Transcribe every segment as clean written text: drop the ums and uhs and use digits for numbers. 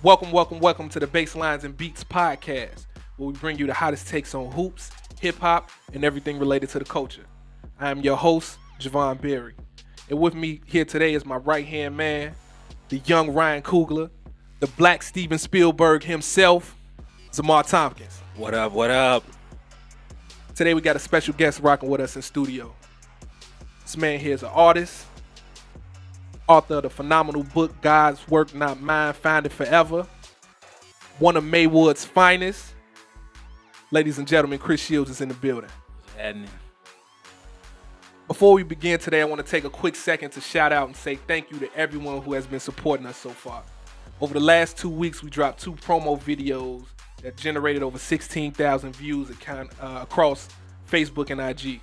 Welcome to the Baselines and Beats podcast, where we bring you the hottest takes on hoops, hip hop, and everything related to the culture. I am your host, Javon Berry. And with me here today is my right hand man, the young Ryan Coogler, the black Steven Spielberg himself, Zamar Tompkins. What up, what up? Today we got a special guest rocking with us in studio. This man here is an artist, author of the phenomenal book God's Work Not Mine, Find It Forever, one of Maywood's finest. Ladies and gentlemen, Chris Shields is in the building. Before we begin today, I want to take a quick second to shout out and say thank you to everyone who has been supporting us so far. Over the last 2 weeks, we dropped 2 promo videos that generated over 16,000 views across Facebook and IG.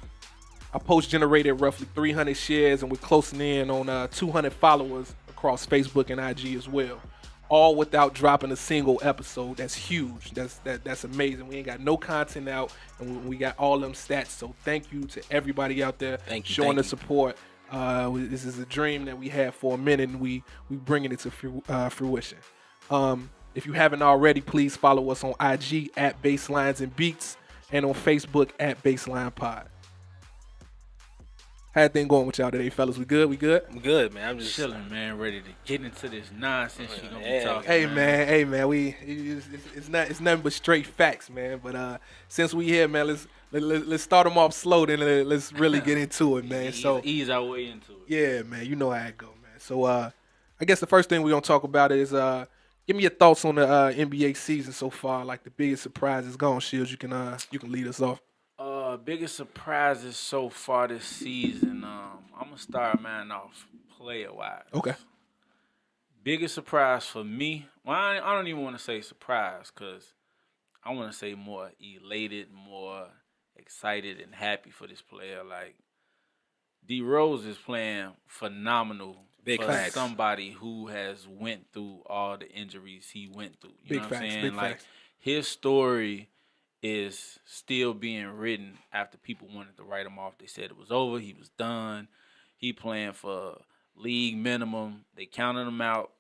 Our post generated roughly 300 shares, and we're closing in on 200 followers across Facebook and IG as well. All without dropping a single episode. That's huge. That's amazing. We ain't got no content out, and we got all them stats. So thank you to everybody out there showing the support. This is a dream that we had for a minute, and we bringing it to fruition. If you haven't already, please follow us on IG at Baselines and Beats and on Facebook at Baseline Pod. How that thing going with y'all today, fellas? We good? I'm good, man. I'm just chilling, man. Ready to get into this nonsense you gonna be talking. Hey, man. It's nothing but straight facts, man. But since we here, man, let's start them off slow, then let's really get into it, man. So ease our way into it. Yeah, man. You know how it go, man. So I guess the first thing we're gonna talk about is give me your thoughts on the NBA season so far. Like the biggest surprises. Go on, Shields. You can lead us off. Biggest surprises so far this season. I'm gonna start mine off player wise. Okay. Biggest surprise for me. Well, I don't even want to say surprise because I want to say more elated, more excited, and happy for this player. Like D Rose is playing phenomenal. Big for facts. Somebody who has went through all the injuries he went through. You know what I'm saying? Big like facts. his story is still being written after people wanted to write him off. They said it was over. He was done. He playing for league minimum. They counted him out,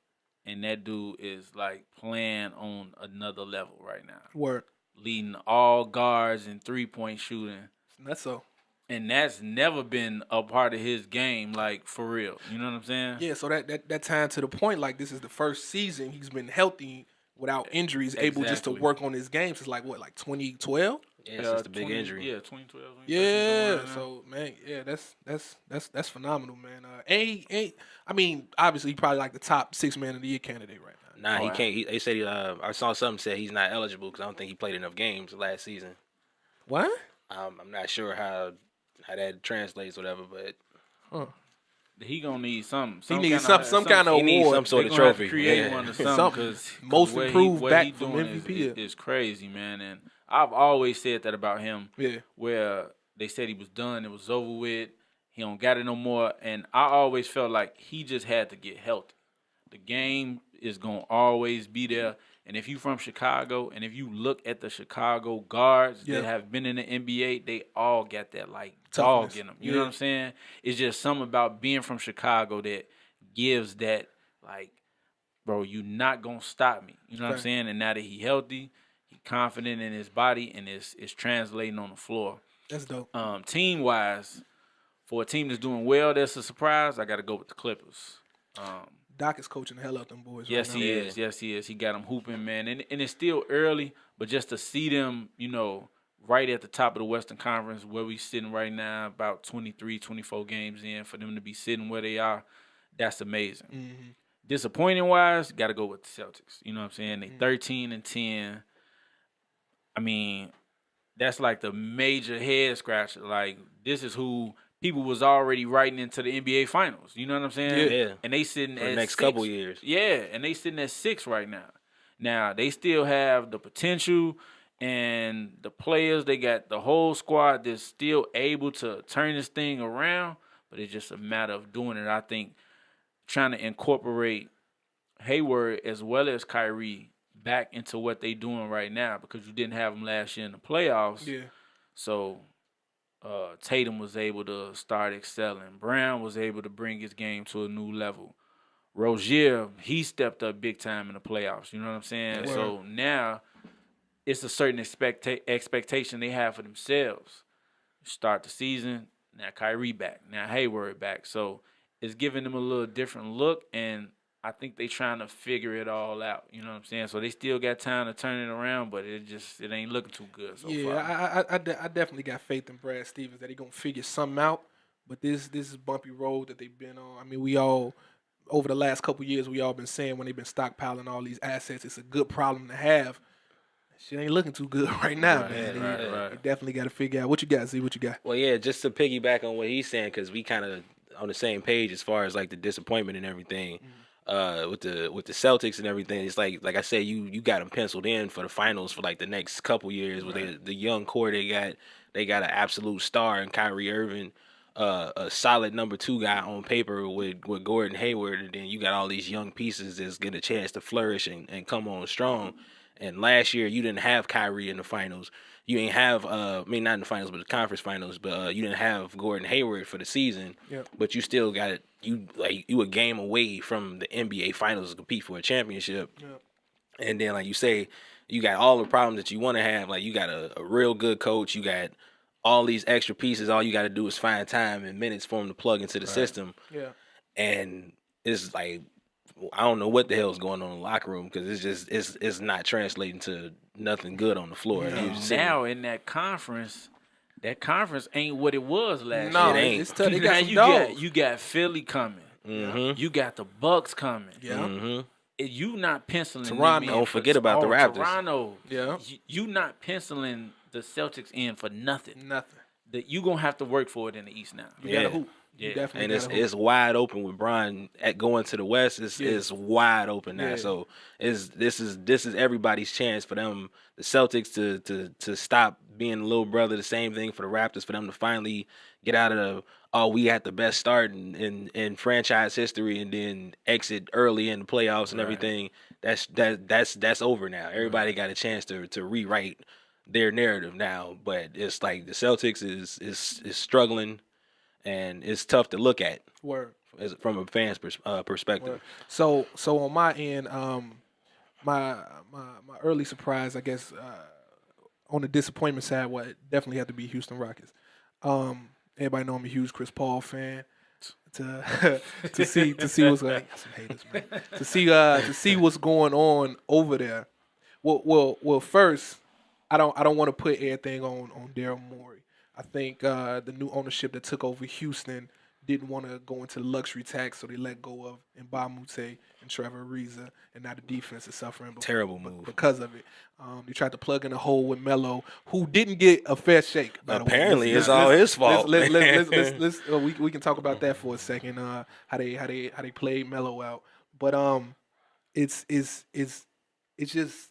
and that dude is like playing on another level right now. Word. Leading all guards in three-point shooting. That's so. And that's never been a part of his game, like, for real. You know what I'm saying? Yeah, so that time to the point, like, this is the first season he's been healthy without injuries, able just to work on his game since, like, what, like 2012? Yeah, since the big injury. Yeah, 2012. Yeah, so, man, yeah, that's phenomenal, man. I mean, obviously, probably, like, the top 6 man of the year candidate right now. Nah, he can't. They said I saw something said he's not eligible because I don't think he played enough games last season. What? I'm not sure how that translates, whatever, but he gonna need something. He needs some kind of award. He needs some sort of trophy. Create one or something. Because most improved back from MVP is crazy, man. And I've always said that about him. Yeah. Where they said he was done, it was over with. He don't got it no more. And I always felt like he just had to get healthy. The game is gonna always be there. And if you from Chicago, and if you look at the Chicago guards that have been in the NBA, they all got that, like, dog in them. You know what I'm saying? It's just something about being from Chicago that gives that, like, bro, you not going to stop me. You know what I'm saying? And now that he healthy, he confident in his body, and it's translating on the floor. That's dope. Team-wise, for a team that's doing well, that's a surprise, I got to go with the Clippers. Doc is coaching the hell out them boys. Yes, right now. he is. Yes, he is. He got them hooping, man. And it's still early, but just to see them, you know, right at the top of the Western Conference where we sitting right now, about 23, 24 games in, for them to be sitting where they are, that's amazing. Mm-hmm. Disappointing-wise, got to go with the Celtics. You know what I'm saying? They 13-10. I mean, that's like the major head scratcher. Like, this is who people was already writing into the NBA Finals. You know what I'm saying? Yeah. And they sitting for at the next 6. couple years. Yeah, and they sitting at 6 right now. Now, they still have the potential and the players. They got the whole squad that's still able to turn this thing around, but it's just a matter of doing it. I think trying to incorporate Hayward as well as Kyrie back into what they doing right now, because you didn't have them last year in the playoffs. Yeah. So Tatum was able to start excelling. Brown was able to bring his game to a new level. Rozier, he stepped up big time in the playoffs. You know what I'm saying? Yeah. So now it's a certain expectation they have for themselves. Start the season, now Kyrie back, now Hayward back. So it's giving them a little different look, and I think they trying to figure it all out. You know what I'm saying? So they still got time to turn it around, but it ain't looking too good so far. I definitely got faith in Brad Stevens that he gonna figure something out. But this is bumpy road that they've been on. I mean, we all over the last couple years we all been saying when they've been stockpiling all these assets, it's a good problem to have. Shit ain't looking too good right now, man. You definitely got to figure out what you got. Z, what you got? Well, yeah, just to piggyback on what he's saying, because we kind of on the same page as far as like the disappointment and everything with the Celtics and everything. It's like I said, you got them penciled in for the finals for like the next couple years with the young core they got. They got an absolute star in Kyrie Irving, a solid number 2 guy on paper with Gordon Hayward, and then you got all these young pieces that's get a chance to flourish and come on strong. And last year, you didn't have Kyrie in the finals. You ain't have, not in the finals, but the conference finals. But you didn't have Gordon Hayward for the season. Yep. But you still got it. You a game away from the NBA finals to compete for a championship. Yep. And then, like you say, you got all the problems that you want to have. Like you got a real good coach. You got all these extra pieces. All you got to do is find time and minutes for them to plug into the system. Yeah. And it's like, I don't know what the hell is going on in the locker room because it's not translating to nothing good on the floor. No. Now in that conference ain't what it was last year. No, it ain't. It's tough. They got some dogs. You got Philly coming. Mm-hmm. You got the Bucks coming. Yeah. Mm-hmm. You not penciling Toronto. them in Don't forget about the Raptors. Toronto. Yeah. You not penciling the Celtics in for nothing. Nothing. That you gonna have to work for it in the East now. You got to hoop. You Yeah. definitely And it's wide open with Bron at going to the West. It's wide open now. Yeah. So this is everybody's chance for them, the Celtics, to stop being the little brother. The same thing for the Raptors, for them to finally get out of we had the best start in franchise history and then exit early in the playoffs and everything. That's over now. Everybody got a chance to rewrite their narrative now. But it's like the Celtics is struggling. And it's tough to look at from a fan's perspective. Word. So on my end, my early surprise, I guess, on the disappointment side, would definitely have to be Houston Rockets. Everybody know I'm a huge Chris Paul fan. To see what's going, some haters, man. To see what's going on over there. Well, first, I don't want to put everything on Daryl Morey. I think the new ownership that took over Houston didn't want to go into luxury tax, so they let go of Mbamute and Trevor Ariza, and now the defense is suffering. Terrible move. Because of it. They tried to plug in a hole with Melo, who didn't get a fair shake. Apparently, it's all his fault. We can talk about that for a second. How they played Melo out, but it's just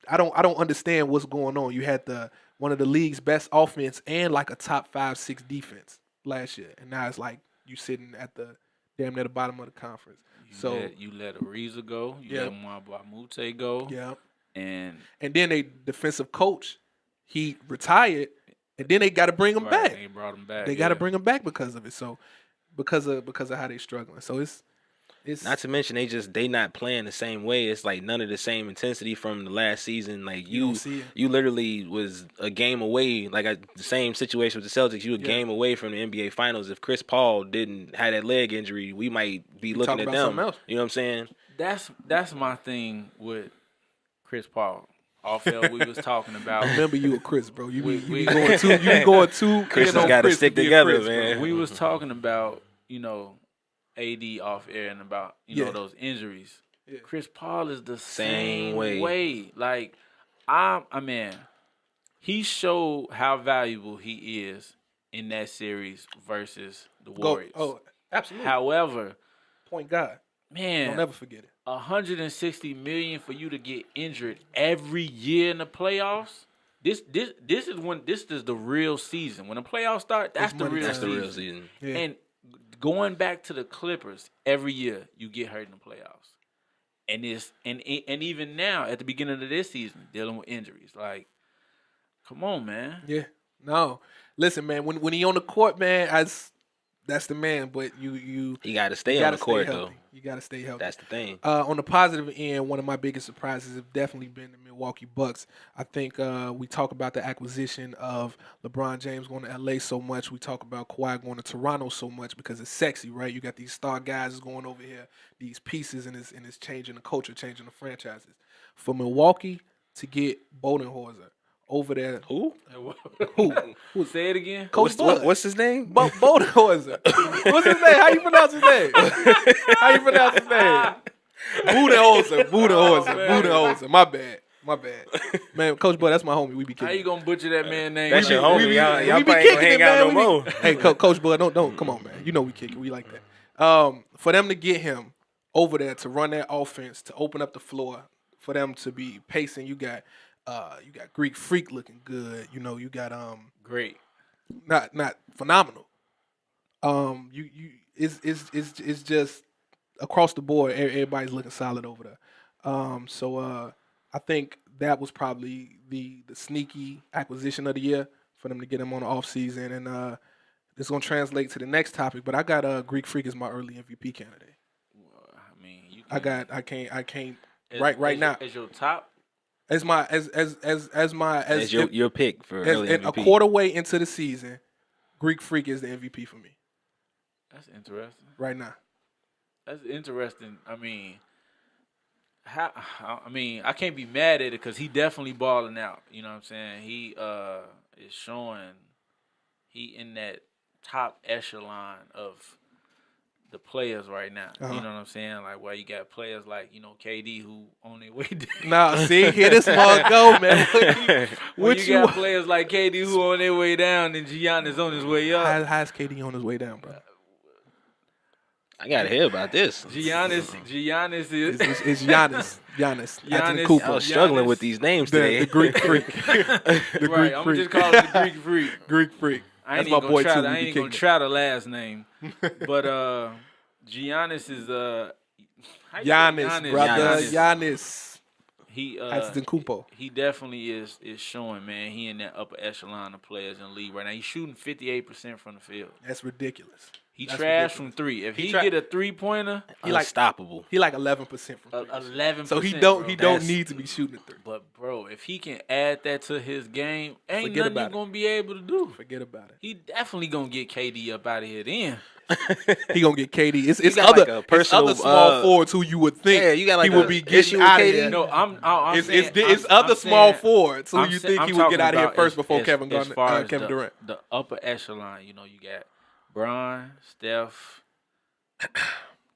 I don't understand what's going on. You had one of the league's best offense and like a top 5-6 defense last year, and now it's like you sitting at the damn near the bottom of the conference. You let Ariza go, you let Mbamute go, and then they defensive coach, he retired, and then they got to bring him back. They brought him back. They got to bring him back because of it. So because of how they struggling. So it's not to mention they not playing the same way. It's like none of the same intensity from the last season. Like you literally was a game away. Like the same situation with the Celtics. You a game away from the NBA Finals. If Chris Paul didn't have that leg injury, we might be looking at them. You know what I'm saying? That's my thing with Chris Paul. Off-field, we was talking about. Remember, you a Chris, bro. You be going too. Chris has got to stick together, man. We was talking about AD off air and about those injuries. Yeah. Chris Paul is the same way. Like he showed how valuable he is in that series versus the Warriors. Oh, absolutely. However, point guard. Man, don't never forget it. $160 million for you to get injured every year in the playoffs. This is the real season. When the playoffs start, that's the real season. Yeah. And going back to the Clippers, every year you get hurt in the playoffs, and even now at the beginning of this season, dealing with injuries. Like, come on, man. Yeah. No. Listen, man. When he on the court, man, that's the man. But you got to stay you on gotta the court stay though. healthy. You got to stay healthy. That's the thing. On the positive end, one of my biggest surprises have definitely been the Milwaukee Bucks. I think we talk about the acquisition of LeBron James going to LA so much. We talk about Kawhi going to Toronto so much because it's sexy, right? You got these star guys going over here, these pieces, and it's changing the culture, changing the franchises. For Milwaukee to get Bodenholzer over there, Who? who? Say it again. Coach Bud. What's his name? Bodenholzer. What's his name? How you pronounce his name? How you pronounce his name? Budenholzer. My bad. Man, Coach Bud, that's my homie. We be kicking. How you gonna butcher that man's name? That's your homie. Y'all we be probably kicking gonna hang it, out man. no more. Hey, Coach Bud, don't come on, man. You know we kick it. We like that. For them to get him over there to run that offense, to open up the floor, for them to be pacing, you got Greek Freak looking good. You know, you got Great. not phenomenal. It's just across the board. Everybody's looking solid over there. So I think that was probably the sneaky acquisition of the year for them to get him on the off season, and it's gonna translate to the next topic. But I got Greek Freak as my early MVP candidate. Well, I mean, you I can't right now. As your top. As your pick for early a MVP. quarter way into the season, Greek Freak is the MVP for me That's interesting. right now. That's interesting. I mean, I can't be mad at it because he definitely balling out. You know what I'm saying? He is showing he in that top echelon of the players right now. You know what I'm saying? Like, well, you got players like, KD who on their way down. Nah, see, here this mug go, man. When you got players like KD who on their way down and Giannis on his way up. How's KD on his way down, bro? I gotta hear about this. Giannis is It's Giannis. I was struggling with these names today. The Greek Freak. Right, I'm gonna just call it the Greek Freak. Greek Freak. I That's ain't my boy too. I ain't gonna try the last name, but Giannis is Giannis, brother. Giannis. He Antetokounmpo. he definitely is showing, man. He in that upper echelon of players in the league right now. He's shooting 58% from the field. That's ridiculous. He trash from three. If he get a 3-pointer, he unstoppable. He like 11% from 3. 11%. So he don't need to be shooting a 3. But bro, if he can add that to his game, ain't Forget nothing about you it. gonna be able to do. Forget about it. He definitely gonna get KD up out of here then. He gonna get KD. It's got other like a personal, it's other small forwards who you would think Yeah, you got like he would a be issue getting with out of KD? here. No, I'm saying, It's I'm other small saying- forwards who I'm you sa- think I'm he would get talking out of here about first before as Kevin the, Durant. The upper echelon, you got Bron, Steph,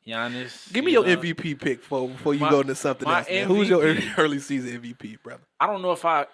Giannis. Give me your MVP pick before you go into something my else. Man. Who's your MVP? early season MVP, brother? I don't know if I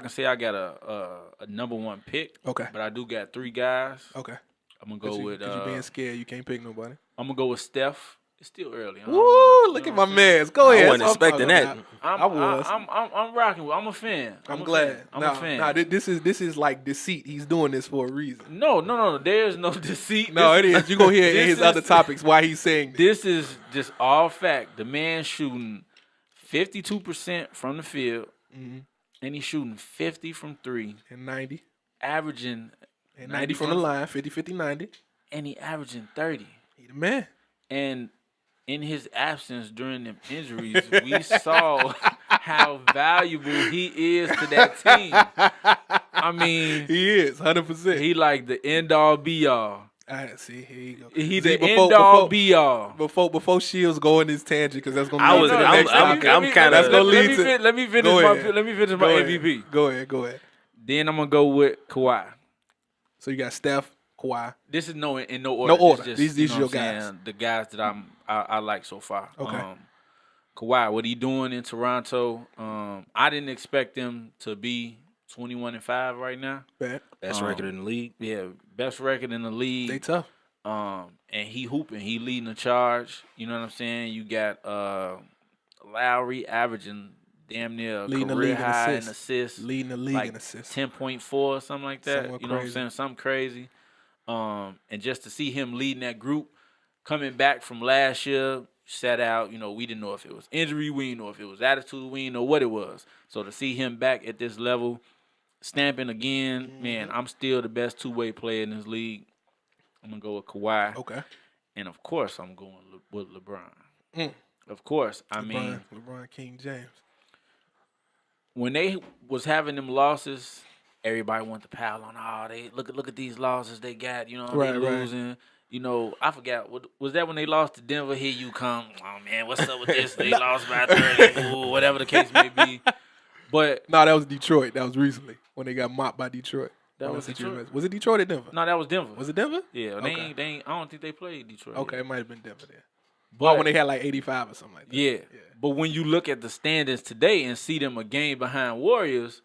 can say I got a number one pick. Okay. But I do got 3 guys. Okay. I'm gonna go with. Because you being scared, you can't pick nobody. I'm gonna go with Steph. It's still early. Woo! Look at my man. Go ahead. I wasn't expecting that. I was. I'm rocking with. I'm a fan. I'm glad. I'm a fan. Nah, this is like deceit. He's doing this for a reason. No. There's no deceit. No, it is. You're going to hear in this his is- other topics why he's saying this. This is just all fact. The man shooting 52% from the field, and he's shooting 50 from 3, And 90. averaging And 90 from the line. 50, 50, 90. and he averaging 30. He the man. And in his absence during the injuries, we saw how valuable he is to that team. I mean, He is, 100%. he like the end all be all. See, here you go. He See, the end all be all. Before Shields go in this tangent, because that's going to I lead was- to the I'm- next I'm- topic. I'm kinda- That's gonna lead to. Let me finish Go my ahead. MVP. Go ahead. Then I'm gonna go with Kawhi. So you got Steph, Kawhi. This is in no order. No order. It's These you are know your what I'm guys. saying, the guys that I like so far. Okay. Kawhi, what he doing in Toronto? I didn't expect them to be 21-5 right now. Bet. Best record in the league. Yeah, best record in the league. They tough. And he hooping. He leading the charge. You know what I'm saying? You got Lowry averaging damn near Leading the career league in high in assists. assists. Leading the league like in assists. 10.4 or something like that. Somewhere You know what I'm crazy. saying? Something crazy. And just to see him leading that group, coming back from last year, sat out. We didn't know if it was injury. We didn't know if it was attitude. We didn't know what it was. So to see him back at this level, stamping again, man, I'm still the best two-way player in this league. I'm gonna go with Kawhi. Okay. And of course, I'm going with LeBron. Mm. Of course, I mean, LeBron King James. when they was having them losses, everybody wanted to pile on. Oh, they look at these losses they got. You know, they losing. You know, I forgot. Was that when they lost to Denver? Here you come. Oh man, what's up with this? They lost by 30. Ooh, whatever the case may be. But no, that was Detroit. That was recently when they got mopped by Detroit. That was Detroit. Was it Detroit or Denver? No, that was Denver. Was it Denver? Yeah, Okay. they ain't. I don't think they played Detroit. Okay, yet. it might have been Denver then. But when they had like 85 or something like that. Yeah. But when you look at the standings today and see them a game behind Warriors,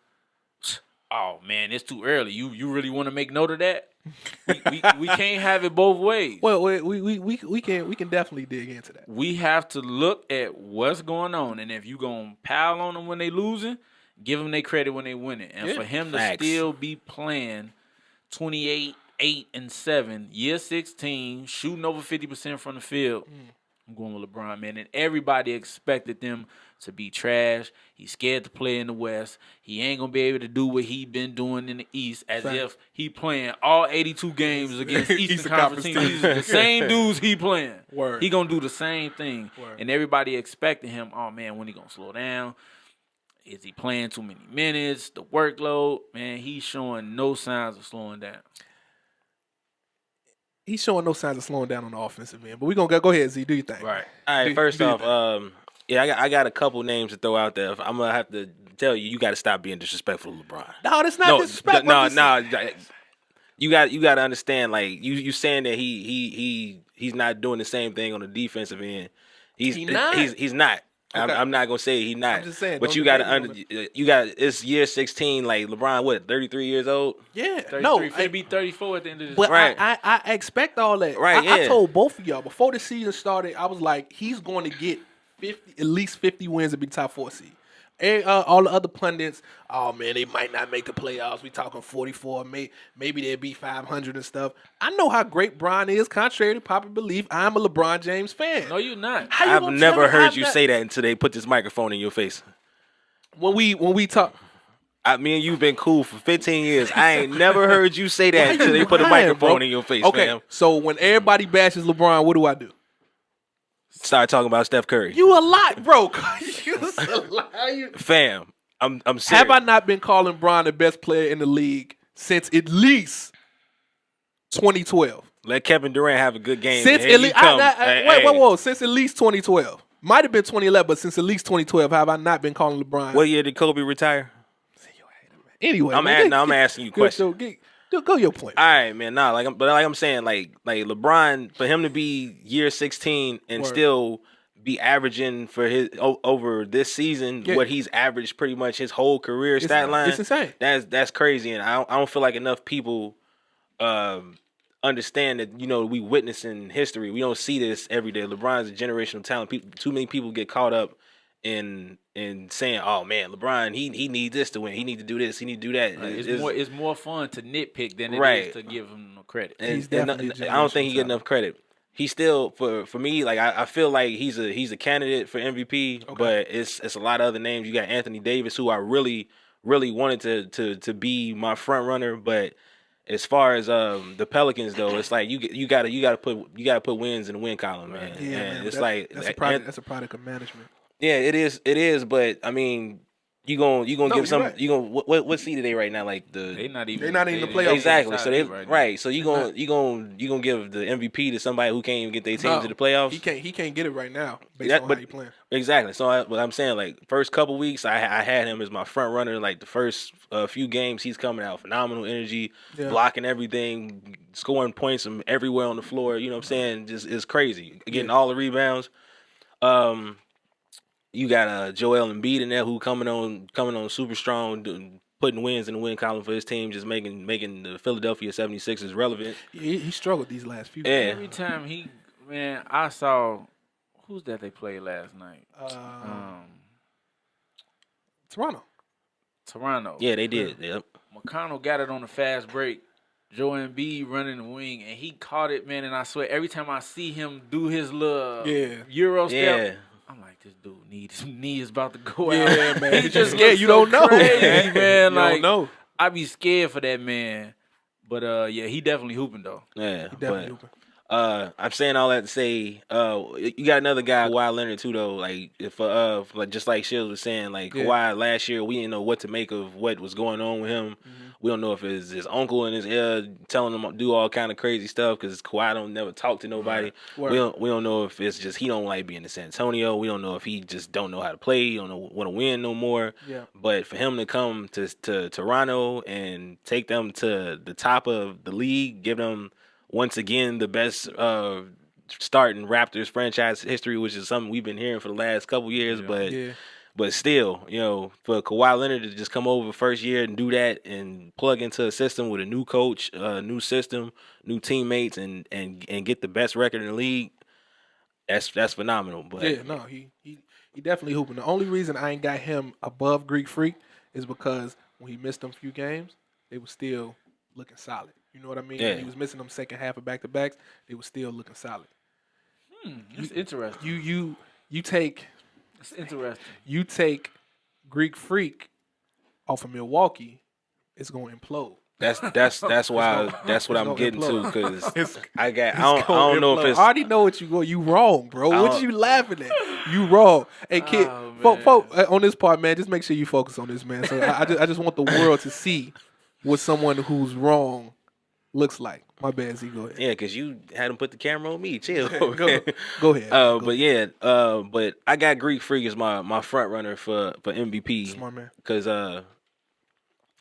oh man, it's too early. You really want to make note of that? We can't have it both ways. Well, we can definitely dig into that. We have to look at what's going on, and if you gonna pile on them when they losing, give them their credit when they winning. And for him to still be playing 28, 8, and 7, year 16, shooting over 50% from the field. I'm going with LeBron, man. And everybody expected them to be trash. He's scared to play in the West. He ain't going to be able to do what he been doing in the East as if he playing all 82 games against Eastern Conference teams. The same dudes he playing. Word. He going to do the same thing. Word. And everybody expecting him, oh, man, when he going to slow down? Is he playing too many minutes? The workload? Man, he's showing no signs of slowing down. He's showing no signs of slowing down on the offensive end. But we're going to go ahead, Z. Do your thing. Right. All right, first off, I got a couple names to throw out there. I'm going to have to tell you, you got to stop being disrespectful to LeBron. No, that's not disrespectful. No. You got to understand, like, you saying that he's not doing the same thing on the defensive end. He's not. Okay. I'm not gonna say he's not. I'm just saying, but you got it's year 16. Like LeBron, what 33 years old? Yeah, 33, no, he'll be 34 at the end of this. But right. I expect all that. Right, I told both of y'all before the season started. I was like, he's going to get at least 50 wins and be top 4 seed. And, all the other pundits, oh man, they might not make the playoffs. We talking 44, maybe they'll be 500 and stuff. I know how great Bron is. Contrary to popular belief, I'm a LeBron James fan. No, you're not. I've never heard you say that until they put this microphone in your face. When we talk, me and you've been cool for 15 years. I ain't never heard you say that until they put a microphone in your face. Okay, fam. So when everybody bashes LeBron, what do? Start talking about Steph Curry. You a lot, bro. You a lot. Fam, I'm serious. Have I not been calling Bron the best player in the league since at least 2012? Let Kevin Durant have a good game. Since at least whoa. Since at least 2012. Might have been 2011, but since at least 2012, have I not been calling LeBron? What year did Kobe retire? Anyway, I'm asking you questions. Go your point. All right, man. Nah, I'm saying, like LeBron, for him to be year 16 and still be averaging for his over this season what he's averaged pretty much his whole career stat line. It's insane. That's crazy, and I don't feel like enough people understand that we witnessing history. We don't see this every day. LeBron's a generational talent. Too many people get caught up in saying, "Oh man, LeBron, he needs this to win. He need to do this. He need to do that." Right. It's more fun to nitpick than it is to give him credit. And I don't think he get enough credit. He still for me, like I feel like he's a candidate for MVP, but it's a lot of other names. You got Anthony Davis, who I really wanted to be my front runner, but as far as the Pelicans though, it's like you gotta put wins in the win column, man. Yeah, and man. It's that's a product of management. Yeah, it is. But I mean, you gonna give some. Right. You gonna what seed are they right now? Like they're not even in the playoffs. Exactly. So So you gonna give the MVP to somebody who can't even get their team to the playoffs? He can't get it right now based on how he playing. Exactly. So what I'm saying, like first couple weeks, I had him as my front runner. Like the first few games, he's coming out phenomenal energy, blocking everything, scoring points from everywhere on the floor. You know what I'm saying? Just is crazy, getting all the rebounds. You got Joel Embiid in there who coming on super strong, putting wins in the win column for his team, just making the Philadelphia 76ers relevant. He struggled these last few games. Every time I saw who's that they played last night? Toronto. Yeah, they did. Yep. McConnell got it on the fast break. Joel Embiid running the wing, and he caught it, man. And I swear, every time I see him do his little Euro step, I'm like, this dude his knee is about to go out. Yeah, man. He just scared. You don't know, crazy, man. You don't know. I be scared for that man. But yeah, he definitely hooping though. Yeah, He definitely hooping. I'm saying all that to say, you got another guy, Kawhi Leonard too, though. Like if like just like Shields was saying, like Kawhi last year, we didn't know what to make of what was going on with him. We don't know if it's his uncle in his ear telling him to do all kind of crazy stuff because Kawhi don't never talk to nobody. Right. We don't know if it's just he don't like being in San Antonio. We don't know if he just don't know how to play. He don't know want to win no more. Yeah. But for him to come to Toronto and take them to the top of the league, give them once again the best start in Raptors franchise history, which is something we've been hearing for the last couple years. But still, you know, for Kawhi Leonard to just come over first year and do that and plug into a system with a new coach, new system, new teammates, and get the best record in the league, that's phenomenal. But yeah, no, he definitely hooping. The only reason I ain't got him above Greek Freak is because when he missed them few games, they were still looking solid. You know what I mean? Yeah. When he was missing them second half of back-to-backs, they were still looking solid. It's interesting. You take It's interesting. you take Greek Freak off of Milwaukee, it's going to implode. that's why that's what I'm gonna getting to implode. because I don't know if it's I already know what you wrong, bro. What you laughing at? You wrong. Hey kid, folk, on this part, man, just make sure you focus on this, man. So I just want the world to see what someone who's wrong looks like. My bad, Z. Go ahead. yeah, because you had him put the camera on me. Chill. Go ahead. But I got Greek Freak as my front runner for MVP. Smart man. Because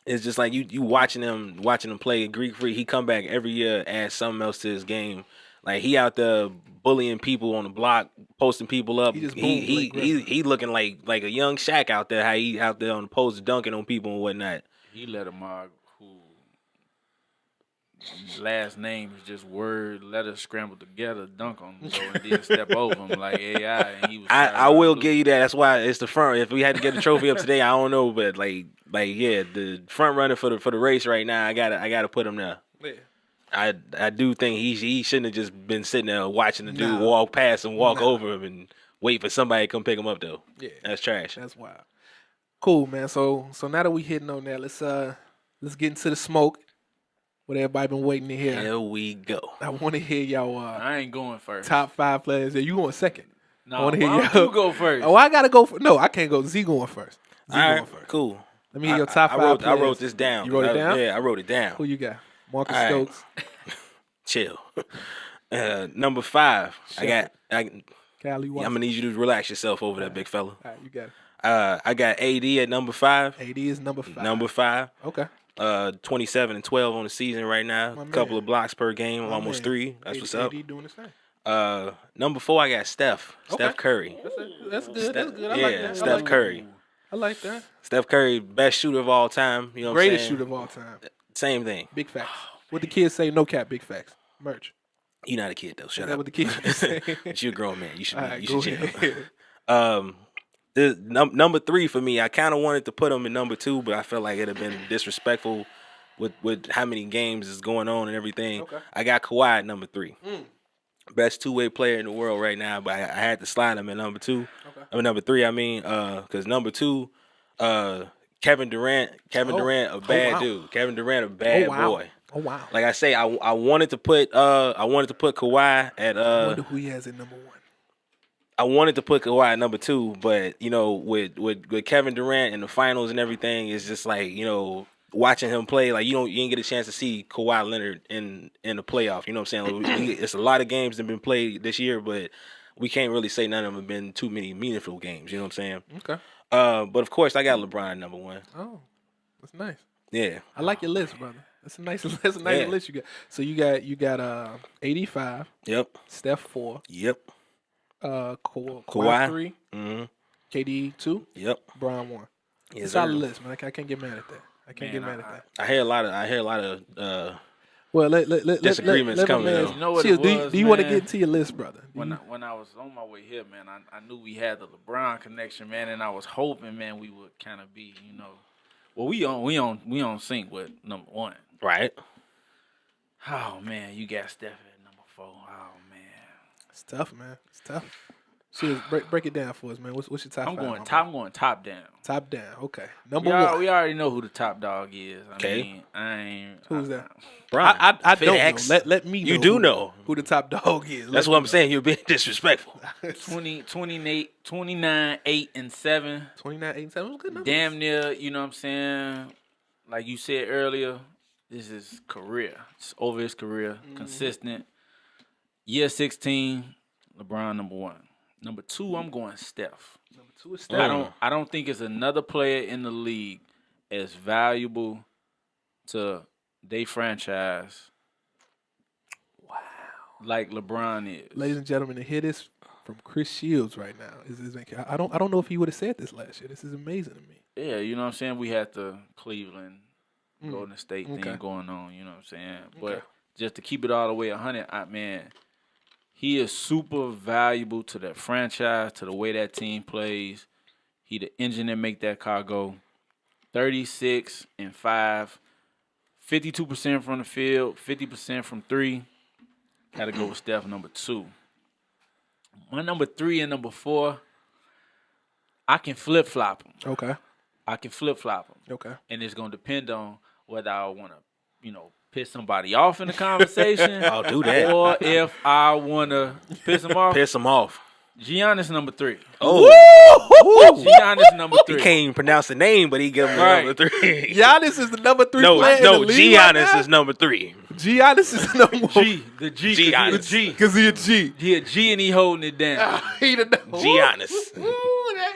it's just like you watching him play Greek Freak. He come back every year, add something else to his game. Like he out there bullying people on the block, posting people up. He looking like a young Shaq out there. How he out there on the post dunking on people and whatnot. He let a mug who last name is just word letters scrambled together, dunk on him, and then step over him like AI. And he was. I will give you that. That's why it's the front. If we had to get the trophy up today, I don't know, but like yeah, the front runner for the race right now. I gotta put him there. Yeah. I do think he shouldn't have just been sitting there watching the dude walk past and walk over him and wait for somebody to come pick him up though. Yeah, that's trash. That's wild. Cool, man. So now that we hitting on that, let's get into the smoke. What everybody been waiting to hear. Here we go. I want to hear y'all. I ain't going first. Top 5 players. Yeah, you going second. No, I want to hear you go first. Oh, I gotta go. No, I can't go. Z going first. All right, cool. Let me hear your top 5 players. I wrote this down. You wrote it down? Yeah, I wrote it down. Who you got? Marcus Stokes. Chill. Number 5. Cali I'm Watson. gonna need you to relax yourself over there, big fella. All right, you got it. I got AD at number 5. AD is number 5. Number 5. Okay. 27 and 12 on the season right now. A couple of blocks per game, almost 3. That's what's up. AD doing his thing. Number 4, I got Steph. Okay. Steph Curry. That's good. That's good. I yeah, like that. Steph Curry. I like that. Steph Curry, best shooter of all time. You know what I'm saying? Greatest shooter of all time. Same thing. Big facts. What the kids say, no cap, big facts. Merch. You're not a kid though. Shut Is that up. what the kids say? But you're a grown man. You should. All right, you should go chill. ahead. Number 3 for me. I kind of wanted to put him in number 2, but I felt like it'd have been disrespectful with how many games is going on and everything. Okay. I got Kawhi at number 3. Best two-way player in the world right now, but I had to slide him at number 2. Okay. I mean number 3. I mean, because number 2, Kevin Durant. A bad dude. Kevin Durant, a bad boy. Oh wow. Like I say, I wanted to put Kawhi at I wonder who he has at number 1. I wanted to put Kawhi at number 2, but you know, with Kevin Durant in the finals and everything, it's just like, you know, watching him play, like you ain't get a chance to see Kawhi Leonard in the playoff. You know what I'm saying? It's a lot of games that have been played this year, but we can't really say none of them have been too many meaningful games. You know what I'm saying? Okay. But of course, I got LeBron at number 1. Oh, that's nice. Yeah. I like your list, brother. That's a nice list you got. So you got 85. Yep. Steph 4. Yep. Kawhi 3. Mm-hmm. KD 2. Yep. Bron 1. Yes, It's a solid list, man. I can't get mad at that. I can't get mad at that. I hear a lot of Well, let disagreements let coming. man, Though. You know what Chill, it was, do you want to man? get into your list, brother? When I was on my way here, man, I knew we had the LeBron connection, man, and I was hoping, man, we would kind of be, you know, well, we on sync with number 1. Right. Oh man, you got Steph at number 4. Oh man, It's tough, man. It's tough. Serious, break it down for us, man. What's your top I'm five? going my top. man? I'm going top down. Top down. Okay. We, Number one. we already know who the top dog is. Okay. I mean, I ain't. Who's that? Brian, I don't FedEx. know. Let me know. You do know. who the top dog is. That's what I'm saying. You're being disrespectful. 29, 8, and 7. 29, 8, and 7 was good numbers. Damn near, you know what I'm saying? Like you said earlier, this is career. It's over his career. Consistent. Year 16, LeBron number 1. Number 2, I'm going Steph. Number 2 is Steph. I don't think it's another player in the league as valuable to their franchise. Wow. Like LeBron is. Ladies and gentlemen, to hear this from Chris Shields right now I don't know if he would have said this last year. This is amazing to me. Yeah, you know what I'm saying? We had the Cleveland, Golden State thing going on, you know what I'm saying? But just to keep it all the way 100, man, he is super valuable to that franchise, to the way that team plays. He the engine that make that car go. 36 and 5, 52% from the field, 50% from 3. Got to go with Steph, number 2. My number 3 and number 4, I can flip-flop them. Okay. I can flip-flop them. Okay. And it's going to depend on whether I want to, piss somebody off in the conversation. I'll do that. Or if I want to piss them off. Piss him off. Giannis number 3. Oh. Giannis number 3. He can't even pronounce the name, but he give him Right. number 3. Giannis is the number 3 player in the league right Giannis now? is number 3. Giannis is the number 1. The G. Giannis. The G. Because he a G. He a G and he holding it down. He the number Giannis.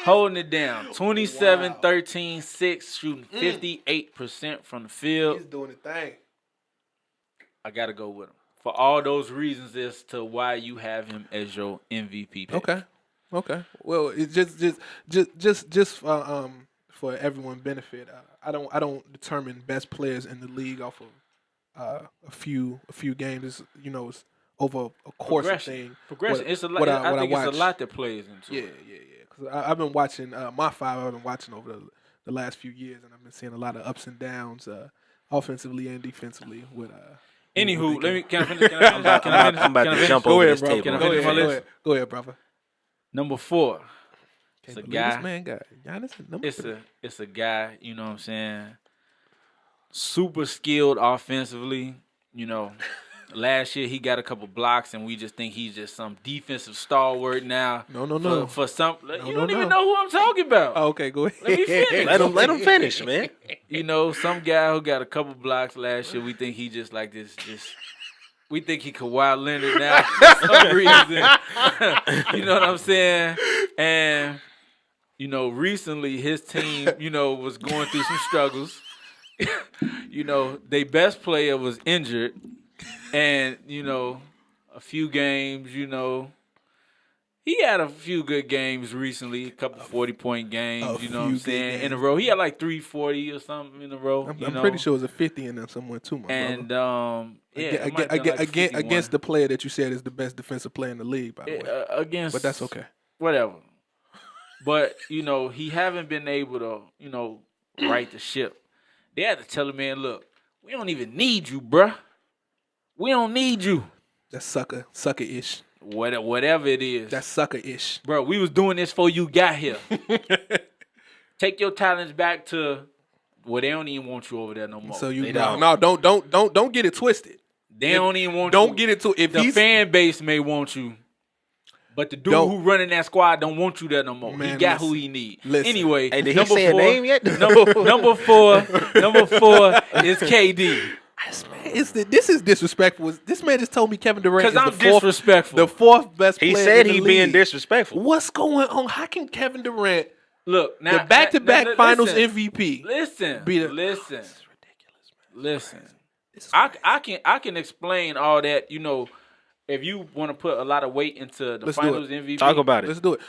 Holding it down. 27, 13, 6, shooting 58% from the field. He's doing the thing. I got to go with him. For all those reasons as to why you have him as your MVP pick. Okay. Well, it's just for everyone's benefit. I don't determine best players in the league off of a few games. It's over a course of thing. Progression. It's a lot. I think it's a lot that plays into it. Yeah. Because I've been watching my 5. I've been watching over the last few years, and I've been seeing a lot of ups and downs, offensively and defensively. Anywho, can I finish? I'm about to jump over this table. Can I finish my list? Go ahead, brother. Number 4. It's Can't a believe guy. this man got Giannis at number 3. It's a guy. You know what I'm saying? Super skilled offensively. Last year he got a couple blocks, and we just think he's just some defensive stalwart now. No. For some, you don't no. even know who I'm talking about. Oh, okay, go ahead. Let me finish. Let him finish, man. Some guy who got a couple blocks last year, we think he just like this. We think he Kawhi Leonard now for some reason. You know what I'm saying? And, recently his team, was going through some struggles. Their best player was injured. And, a few games, he had a few good games recently, a couple 40-point games, you know what I'm saying, in a row. He had like 340 or something in a row. I'm pretty sure it was a 50 in there somewhere too, my brother. Against the player that you said is the best defensive player in the league, by the way. But that's okay. Whatever. But, he haven't been able to, right the ship. They had to tell him, man, look, we don't even need you, bruh. We don't need you. That's sucker-ish. Whatever it is. That's sucker-ish. Bro, we was doing this before you got here. Take your talents back to they don't even want you over there no more. So don't get it twisted. They don't even want you. Don't get it to if the fan base may want you. But the dude who running that squad don't want you there no more. Man, he got who he need. Listen. Anyway, hey, did he say a name yet? number 4 is KD. This is disrespectful. This man just told me Kevin Durant is disrespectful. The 4th best player. He said in the he league. being disrespectful. What's going on? How can Kevin Durant, look, now, the back-to-back Finals MVP, listen, be the, listen, this is ridiculous, man. Listen. This is I can explain all that. If you want to put a lot of weight into the Finals MVP, talk about it. Let's do it.